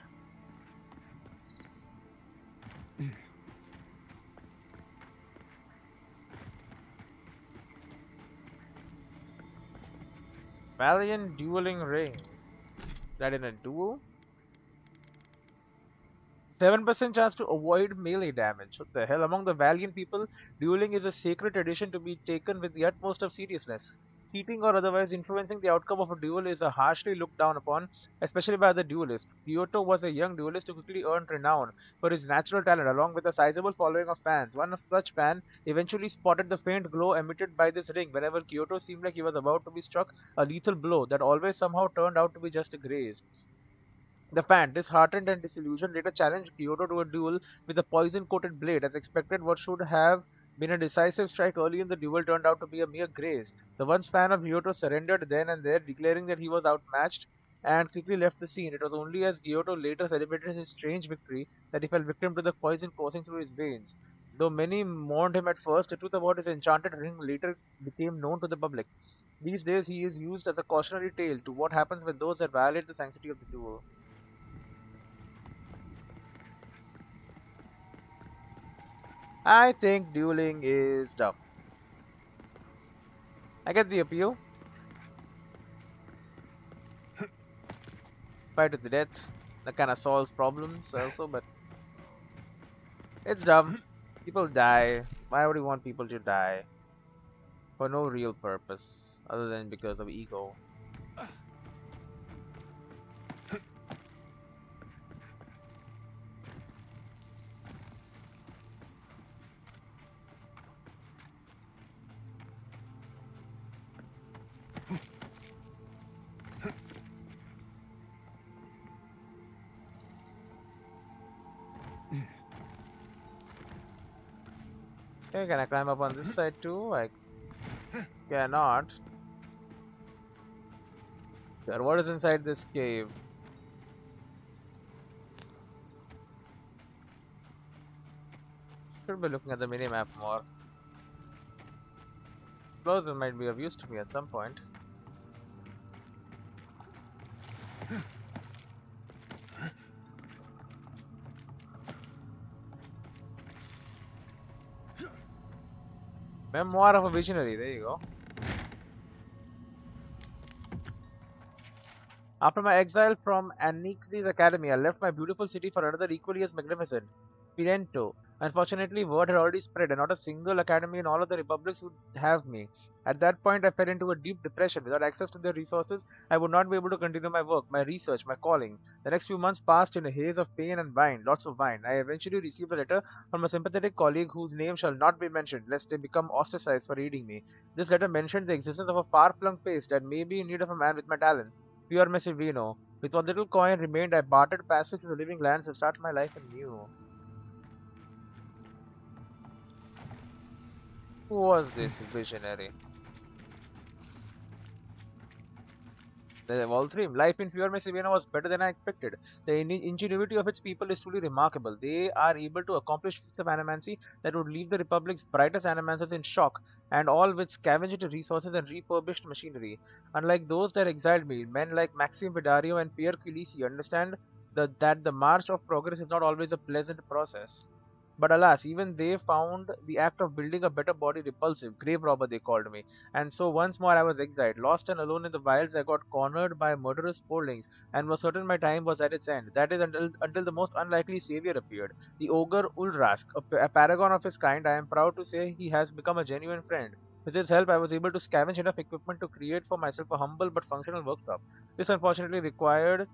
Speaker 1: Valiant dueling ring. That in a duel? 7% chance to avoid melee damage. What the hell? Among the Valiant people, dueling is a sacred tradition to be taken with the utmost of seriousness. Cheating or otherwise influencing the outcome of a duel is a harshly looked down upon, especially by the duelist. Kyoto was a young duelist who quickly earned renown for his natural talent, along with a sizable following of fans. One such fan eventually spotted the faint glow emitted by this ring whenever Kyoto seemed like he was about to be struck a lethal blow that always somehow turned out to be just a graze. The fan, disheartened and disillusioned, later challenged Kyoto to a duel with a poison-coated blade. As expected, what should have been a decisive strike early in the duel turned out to be a mere graze. The once fan of Kyoto surrendered then and there, declaring that he was outmatched, and quickly left the scene. It was only as Kyoto later celebrated his strange victory that he fell victim to the poison coursing through his veins. Though many mourned him at first, the truth about his enchanted ring later became known to the public. These days, he is used as a cautionary tale to what happens when those that violate the sanctity of the duel. I think dueling is dumb. I get the appeal. Fight to the death. That kind of solves problems also, but it's dumb. People die. Why would you want people to die? For no real purpose, other than because of ego. Okay, can I climb up on this side too? I cannot. Sure, what is inside this cave? Should be looking at the minimap more. Explosion might be of use to me at some point. Memoir of a Visionary, there you go. After my exile from Anixi's academy, I left my beautiful city for another equally as magnificent, Pirento. Unfortunately, word had already spread, and not a single academy in all of the republics would have me. At that point, I fell into a deep depression. Without access to their resources, I would not be able to continue my work, my research, my calling. The next few months passed in a haze of pain and wine, lots of wine. I eventually received a letter from a sympathetic colleague whose name shall not be mentioned, lest they become ostracized for reading me. This letter mentioned the existence of a far-flung place that may be in need of a man with my talents. Pure Messivino. With what little coin remained, I bartered passage to the living lands and started my life anew. Who was this visionary? The Voltrim. Life in Pure Messivino was better than I expected. The ingenuity of its people is truly remarkable. They are able to accomplish feats of animancy that would leave the Republic's brightest animancers in shock, and all with scavenged resources and refurbished machinery. Unlike those that exiled me, men like Maxim Vidario and Pierre Culisi understand that the march of progress is not always a pleasant process. But alas, even they found the act of building a better body repulsive. Grave robber, they called me. And so once more I was exiled. Lost and alone in the wilds, I got cornered by murderous sporlings, and was certain my time was at its end. That is until the most unlikely savior appeared. The ogre Ulrask, a paragon of his kind. I am proud to say he has become a genuine friend. With his help, I was able to scavenge enough equipment to create for myself a humble but functional workshop. This unfortunately required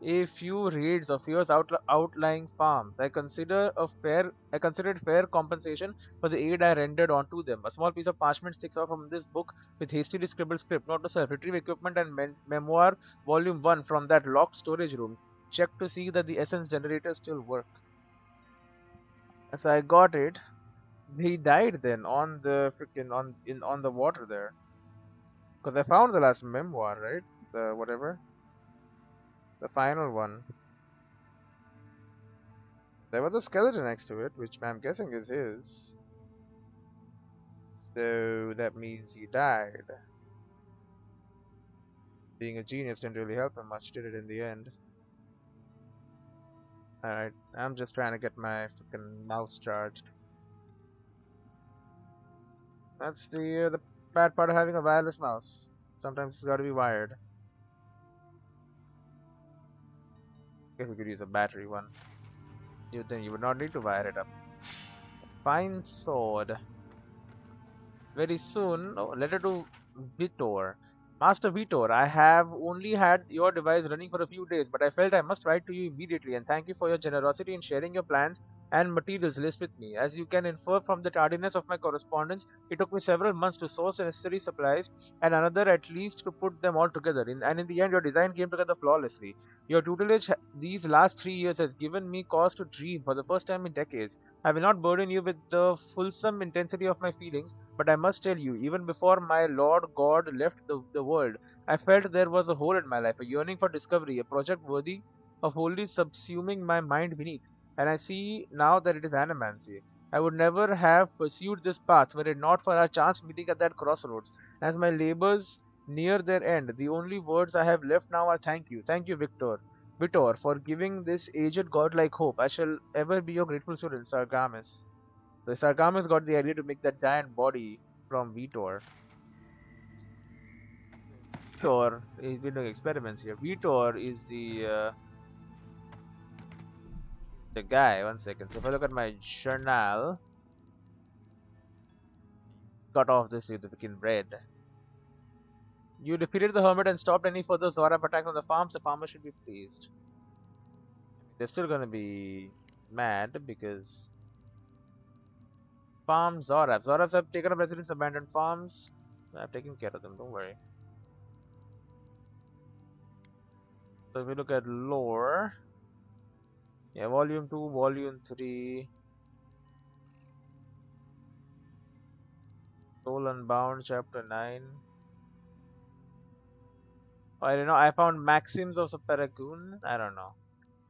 Speaker 1: a few raids of yours outlying farms. I considered fair compensation for the aid I rendered onto them. A small piece of parchment sticks out from this book with hastily scribbled script. Note to self: retrieve equipment and memoir volume 1 from that locked storage room. Check to see that the essence generators still work. As I got it, he died then on the freaking on the water there. Because I found the last memoir, right? The whatever, the final one. There was a skeleton next to it, which I'm guessing is his. So that means he died. Being a genius didn't really help him much, did it in the end? Alright, I'm just trying to get my fucking mouse charged. That's the bad part of having a wireless mouse. sometimes it's gotta be wired. Guess we could use a battery one. You think you would not need to wire it up. Fine sword. Very soon. Oh, letter to Vitor. Master Vitor, I have only had your device running for a few days, but I felt I must write to you immediately and thank you for your generosity in sharing your plans and materials list with me. As you can infer from the tardiness of my correspondence, it took me several months to source the necessary supplies and another at least to put them all together. And in the end, your design came together flawlessly. Your tutelage these last 3 years has given me cause to dream for the first time in decades. I will not burden you with the fulsome intensity of my feelings, but I must tell you, even before my Lord God left the world, I felt there was a hole in my life, a yearning for discovery, a project worthy of wholly subsuming my mind beneath. And I see now that it is animancy. I would never have pursued this path were it not for our chance meeting at that crossroads. As my labors near their end, the only words I have left now are thank you. Thank you, Vitor, for giving this aged godlike hope. I shall ever be your grateful student, Sargamas. The Sargamas got the idea to make that giant body from Vitor. Vitor, he's been doing experiments here. Vitor is the guy. 1 second. So if I look at my journal, cut off this to begin red. You defeated the hermit and stopped any further Zorab attack on the farms. The farmers should be pleased. They're still gonna be mad because farms Zorabs. Zorabs have taken up residence, abandoned farms. I've taken care of them. Don't worry. So if we look at lore, yeah, volume 2, volume 3, Soul Unbound, chapter 9. Oh, I don't know. I found Maxims of Superagoon. I don't know.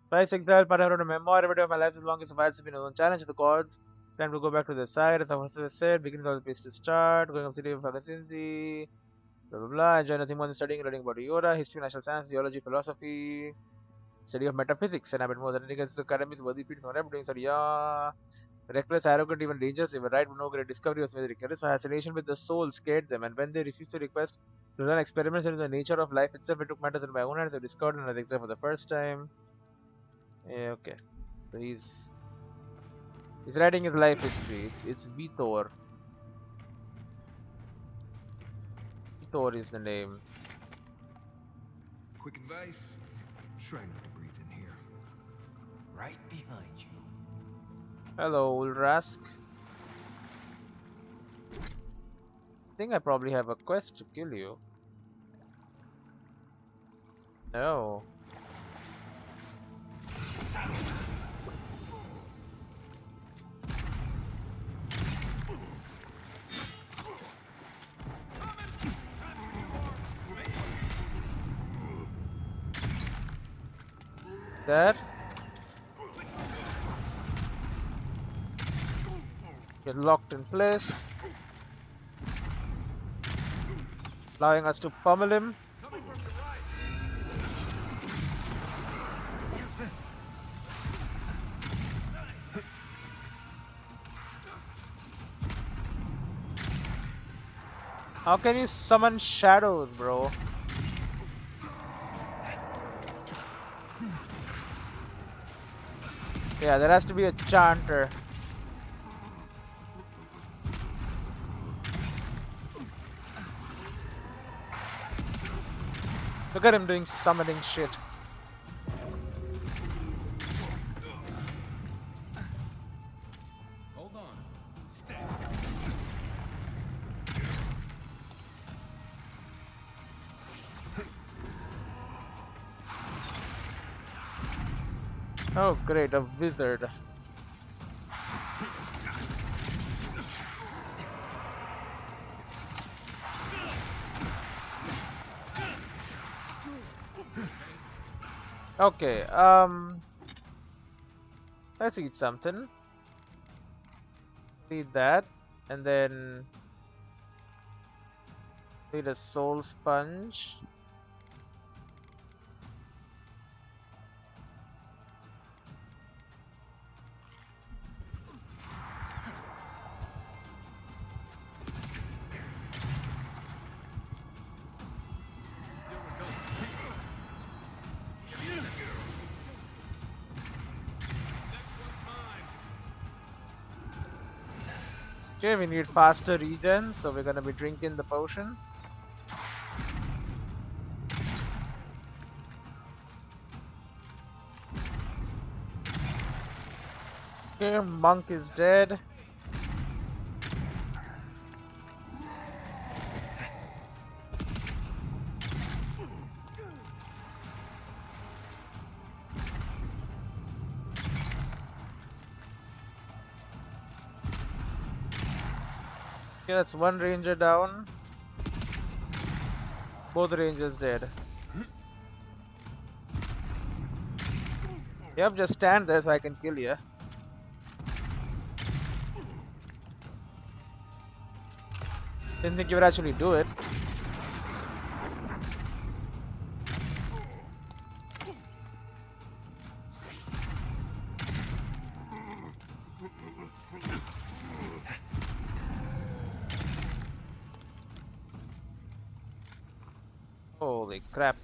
Speaker 1: Twice exiled, but I wrote a memoir. Every day of my life, as long as survived, has been a challenge of the gods. Time to go back to the side, as I said. Beginning of the place to start. Going up city of Fagasinzi. Blah blah blah. Enjoy nothing more than studying, learning about Eora, history, natural science, geology, philosophy, study of metaphysics, and a bit more than anything else. Academy is worthy field for doing study. Yeah. Reckless, arrogant, even dangerous, they were right, but no great discovery was made. Reckless fascination with the soul scared them, and when they refused to request to run experiments into the nature of life itself, it took matters in my own hands. They discovered another exam for the first time. Yeah, okay. So he's writing his life history. It's Vitor. Vitor is the name.
Speaker 2: Quick advice: try not to breathe in here. Right behind you.
Speaker 1: Hello, Ulrask. I think I probably have a quest to kill you. No. That. Get locked in place, allowing us to pummel him. How can you summon shadows, bro? Yeah, there has to be a chanter. Look at him doing summoning shit.
Speaker 4: Hold on. Stay.
Speaker 1: Oh great, a wizard. Okay, let's eat something. Eat that, and then eat a soul sponge. Okay, we need faster regen, so we're gonna be drinking the potion. Okay, monk is dead. Okay, that's one ranger down. Both rangers dead. Yep, just stand there so I can kill you. Didn't think you would actually do it. Holy crap.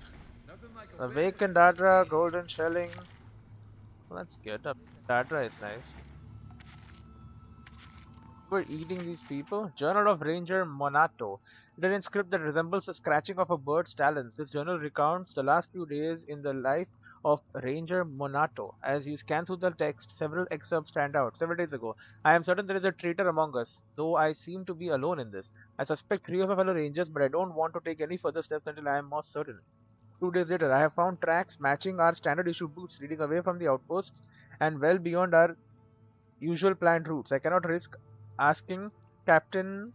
Speaker 1: Awakened Aedyr, golden shelling. Well, that's good. Aedyr is nice. We're eating these people. Journal of Ranger Monato. It is an script that resembles the scratching of a bird's talons. This journal recounts the last few days in the life of Ranger Monato. As you scan through the text, several excerpts stand out. Several days ago, I am certain there is a traitor among us, though I seem to be alone in this. I suspect 3 of my fellow rangers, but I don't want to take any further steps until I am more certain. 2 days later, I have found tracks matching our standard issue boots leading away from the outposts and well beyond our usual planned routes. I cannot risk asking Captain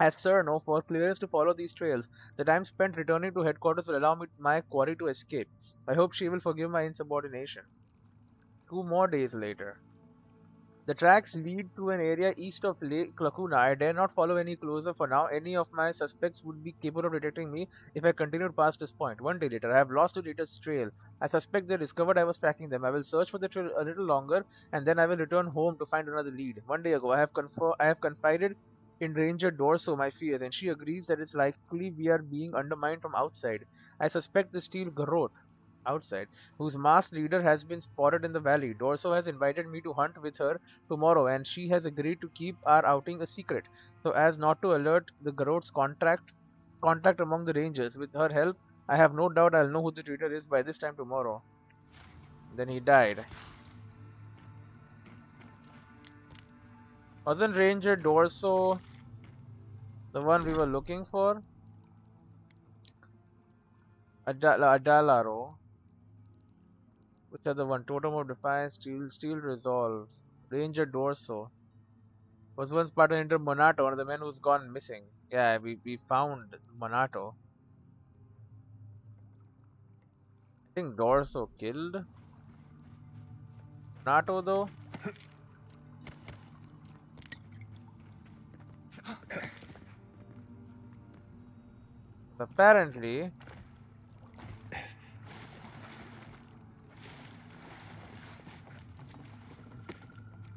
Speaker 1: Acerno for clearance to follow these trails. The time spent returning to headquarters will allow me my quarry to escape. I hope she will forgive my insubordination. 2 more days later. The tracks lead to an area east of Lake Lacuna. I dare not follow any closer for now. Any of my suspects would be capable of detecting me if I continued past this point. 1 day later, I have lost a Data's trail. I suspect they discovered I was tracking them. I will search for the trail a little longer, and then I will return home to find another lead. 1 day ago, I have confided in Ranger Dorso my fears, and she agrees that it's likely we are being undermined from outside. I suspect the steel garrote outside, whose masked leader has been spotted in the valley. Dorso has invited me to hunt with her tomorrow, and she has agreed to keep our outing a secret, so as not to alert the Garrote's contact among the rangers. With her help, I have no doubt I'll know who the traitor is by this time tomorrow. Then he died. Wasn't Ranger Dorso the one we were looking for? Adalaro. Which other one? Totem of Defiance, Steel Resolve. Ranger Dorso was once part of Inter Monato, one of the men who's gone missing. Yeah, we found Monato. I think Dorso killed Monato though. Apparently,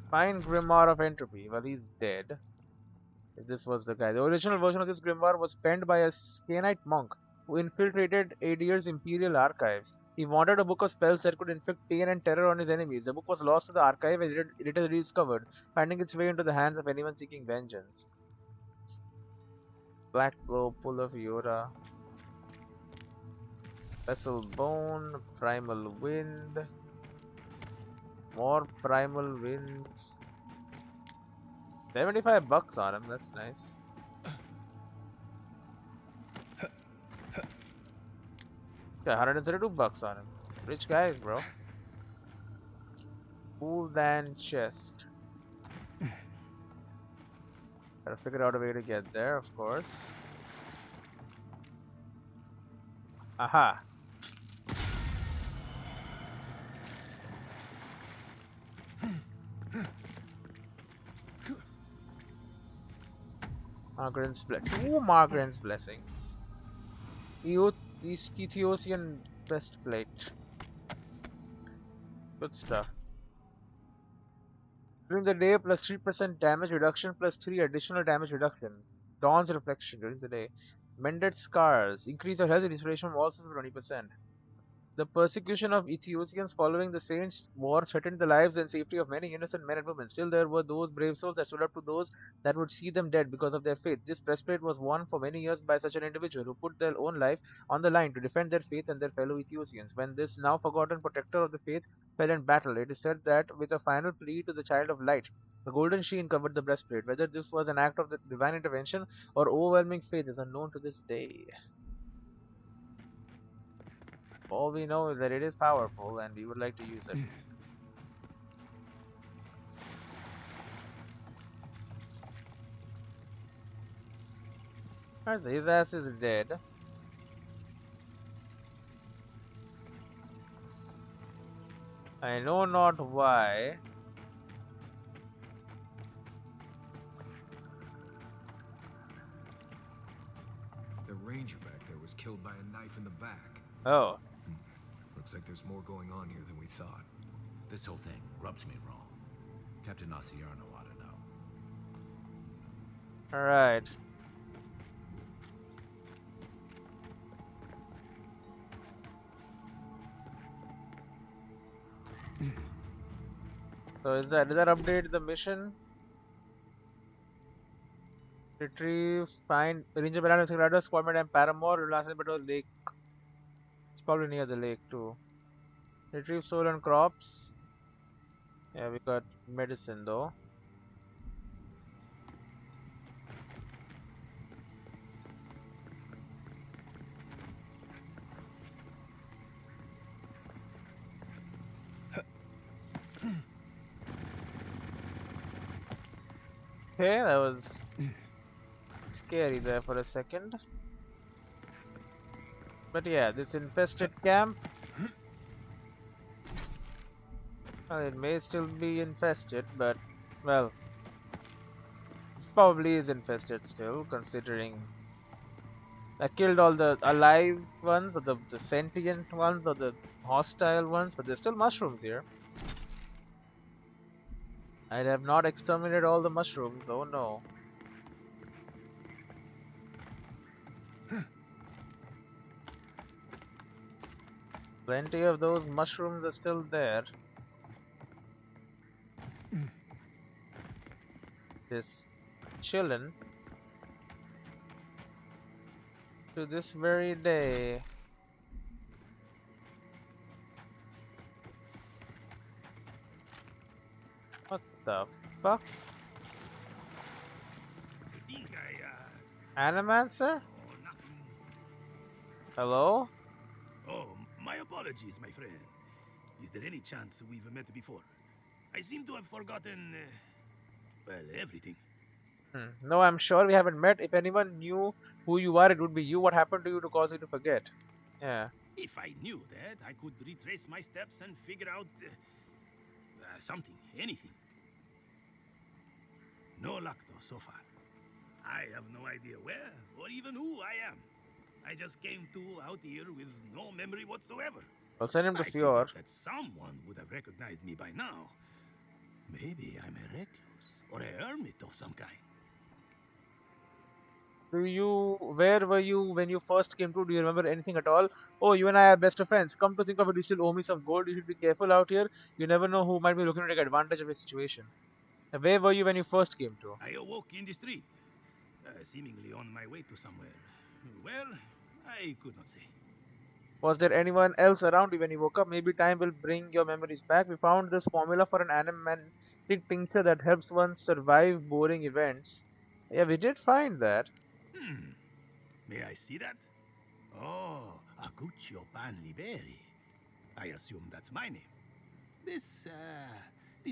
Speaker 1: find Grimoire of Entropy. Well, he's dead. If this was the guy. The original version of this grimoire was penned by a Scanite monk who infiltrated Aedyr's imperial archives. He wanted a book of spells that could inflict pain and terror on his enemies. The book was lost to the archive and later rediscovered, finding its way into the hands of anyone seeking vengeance. Black Glow, Pull of Eora, Vessel Bone, Primal Wind, more Primal Winds. $75 on him, that's nice. Okay, $132 on him. Rich guys, bro. Pooldan chest. Gotta figure out a way to get there, of course. Aha. Margaret's Two Margaret's Blessings. Ethiosian Breastplate. Good stuff. During the day, plus 3% damage reduction, plus 3 additional damage reduction. Dawn's Reflection during the day. Mended Scars. Increase your health and restoration from also for 20%. The persecution of Ethiopians following the Saints' War threatened the lives and safety of many innocent men and women. Still, there were those brave souls that stood up to those that would see them dead because of their faith. This breastplate was worn for many years by such an individual who put their own life on the line to defend their faith and their fellow Ethiopians. When this now forgotten protector of the faith fell in battle, it is said that with a final plea to the child of light, the golden sheen covered the breastplate. Whether this was an act of the divine intervention or overwhelming faith is unknown to this day. All we know is that it is powerful and we would like to use it. Alright, his ass is dead. I know not why.
Speaker 2: The ranger back there was killed by a knife in the back.
Speaker 1: Oh.
Speaker 2: Looks like there's more going on here than we thought.
Speaker 4: This whole thing rubs me wrong. Captain Osierno ought to know.
Speaker 1: Alright. So did that update the mission? Retrieve, find Ranger Banana, Rider, Squadman and Paramore. Last name was Lake. It's probably near the lake too. Retrieve stolen crops. Yeah, we got medicine though. Okay, that was scary there for a second. But yeah, this infested camp. Well, it may still be infested, but well, it probably is infested still, considering I killed all the alive ones, or the sentient ones, or the hostile ones, but there's still mushrooms here. I have not exterminated all the mushrooms, oh no. Plenty of those mushrooms are still there. Just chillin' to this very day. What the fuck? Animancer? Hello?
Speaker 7: Oh, my apologies, my friend. Is there any chance we've met before? I seem to have forgotten, well, everything.
Speaker 1: No, I'm sure we haven't met. If anyone knew who you are, it would be you. What happened to you to cause you to forget? Yeah.
Speaker 7: If I knew that, I could retrace my steps and figure out something, anything. No luck, though, so far. I have no idea where or even who I am. I just came out here with no memory whatsoever.
Speaker 1: I'll send him to
Speaker 7: I
Speaker 1: Fjord.
Speaker 7: figured that someone would have recognized me by now. Maybe I'm a recluse or a hermit of some kind.
Speaker 1: Where were you when you first came to? Do you remember anything at all? Oh, you and I are best of friends. Come to think of it, you still owe me some gold. You should be careful out here. You never know who might be looking to take advantage of your situation. Where were you when you first came to?
Speaker 7: I awoke in the street, seemingly on my way to somewhere. Where? I could not say.
Speaker 1: Was there anyone else around you when you woke up? Maybe time will bring your memories back. We found this formula for an animatic tincture that helps one survive boring events. Yeah, we did find that.
Speaker 7: May I see that? Oh, Acuccio Pan Liberi. I assume that's my name. This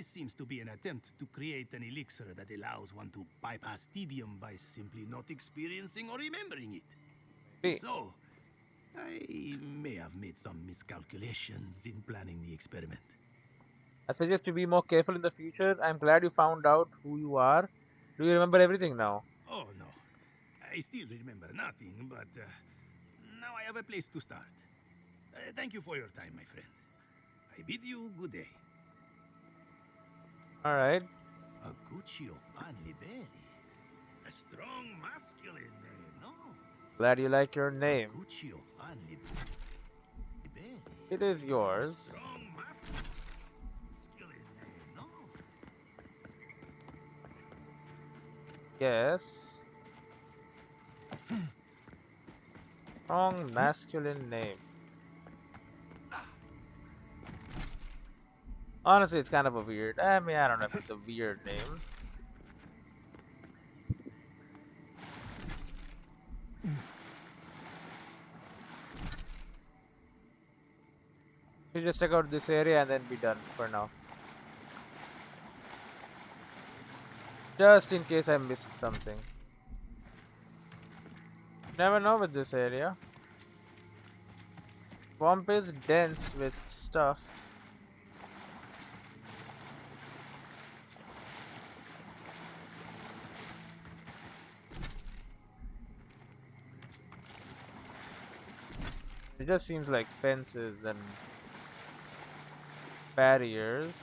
Speaker 7: seems to be an attempt to create an elixir that allows one to bypass tedium by simply not experiencing or remembering it.
Speaker 1: Hey.
Speaker 7: So, I may have made some miscalculations in planning the experiment.
Speaker 1: I suggest you be more careful in the future. I'm glad you found out who you are. Do you remember everything now?
Speaker 7: Oh, no. I still remember nothing, but now I have a place to start. Thank you for your time, my friend. I bid you good day.
Speaker 1: Alright.
Speaker 7: Acuccio Pan Liberi. A strong masculine name, no?
Speaker 1: Glad you like your name.
Speaker 7: Acuccio Pan Liberi.
Speaker 1: It is yours.
Speaker 7: Strong masculine name, no?
Speaker 1: Yes. Strong masculine name. Honestly, it's kind of a weird. I mean, I don't know if it's a weird name. We just check out this area and then be done for now. Just in case I missed something. Never know with this area. Swamp is dense with stuff. It just seems like fences and barriers.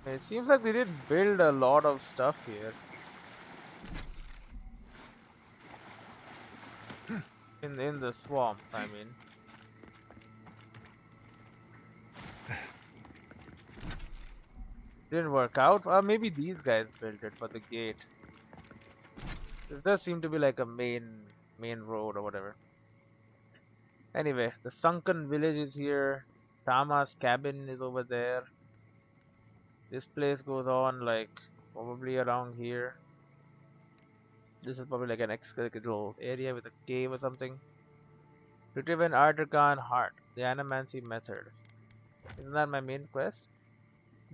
Speaker 1: It seems like they did build a lot of stuff here. In the swamp, I mean. Didn't work out. Or maybe these guys built it for the gate. This does seem to be like a main road or whatever. Anyway, the sunken village is here. Tama's cabin is over there. This place goes on like probably around here. This is probably like an little area with a cave or something. Retrieve an Artican heart. The Animancy method. Isn't that my main quest?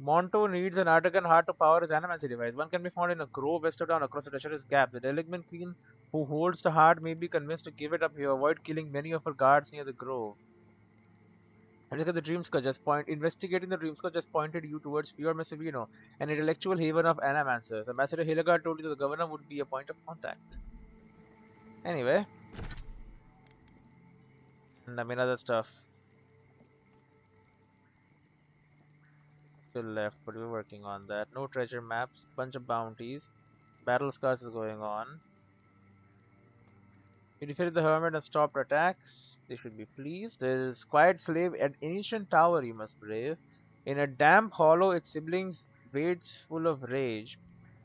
Speaker 1: Monto needs an Artican heart to power his Animancy device. One can be found in a grove west of town across a treacherous gap. The Deligman Queen who holds the heart may be convinced to give it up here. Avoid killing many of her guards near the grove. And look at the Dreamscott just investigating the Dreamscott just pointed you towards Fior Massivino, an intellectual haven of Animancers. Ambassador Hildegard told you that the governor would be a point of contact. Anyway. And I mean other stuff. Still left, but we're working on that. No treasure maps, bunch of bounties. Battle scars is going on. You defeated the hermit and stopped attacks. They should be pleased. There is quiet slave at ancient tower you must brave. In a damp hollow, its siblings waits full of rage.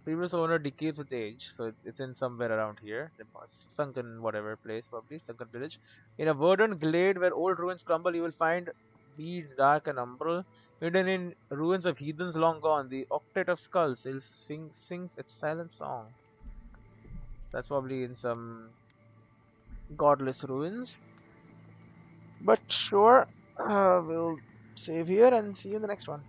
Speaker 1: Previous owner decays with age, so it's in somewhere around here. Sunken whatever place, probably sunken village. In a verdant glade where old ruins crumble, you will find bead dark and umbral. Hidden in ruins of heathens long gone, the octet of skulls sings its silent song. That's probably in some godless ruins. But sure, we'll save here and see you in the next one.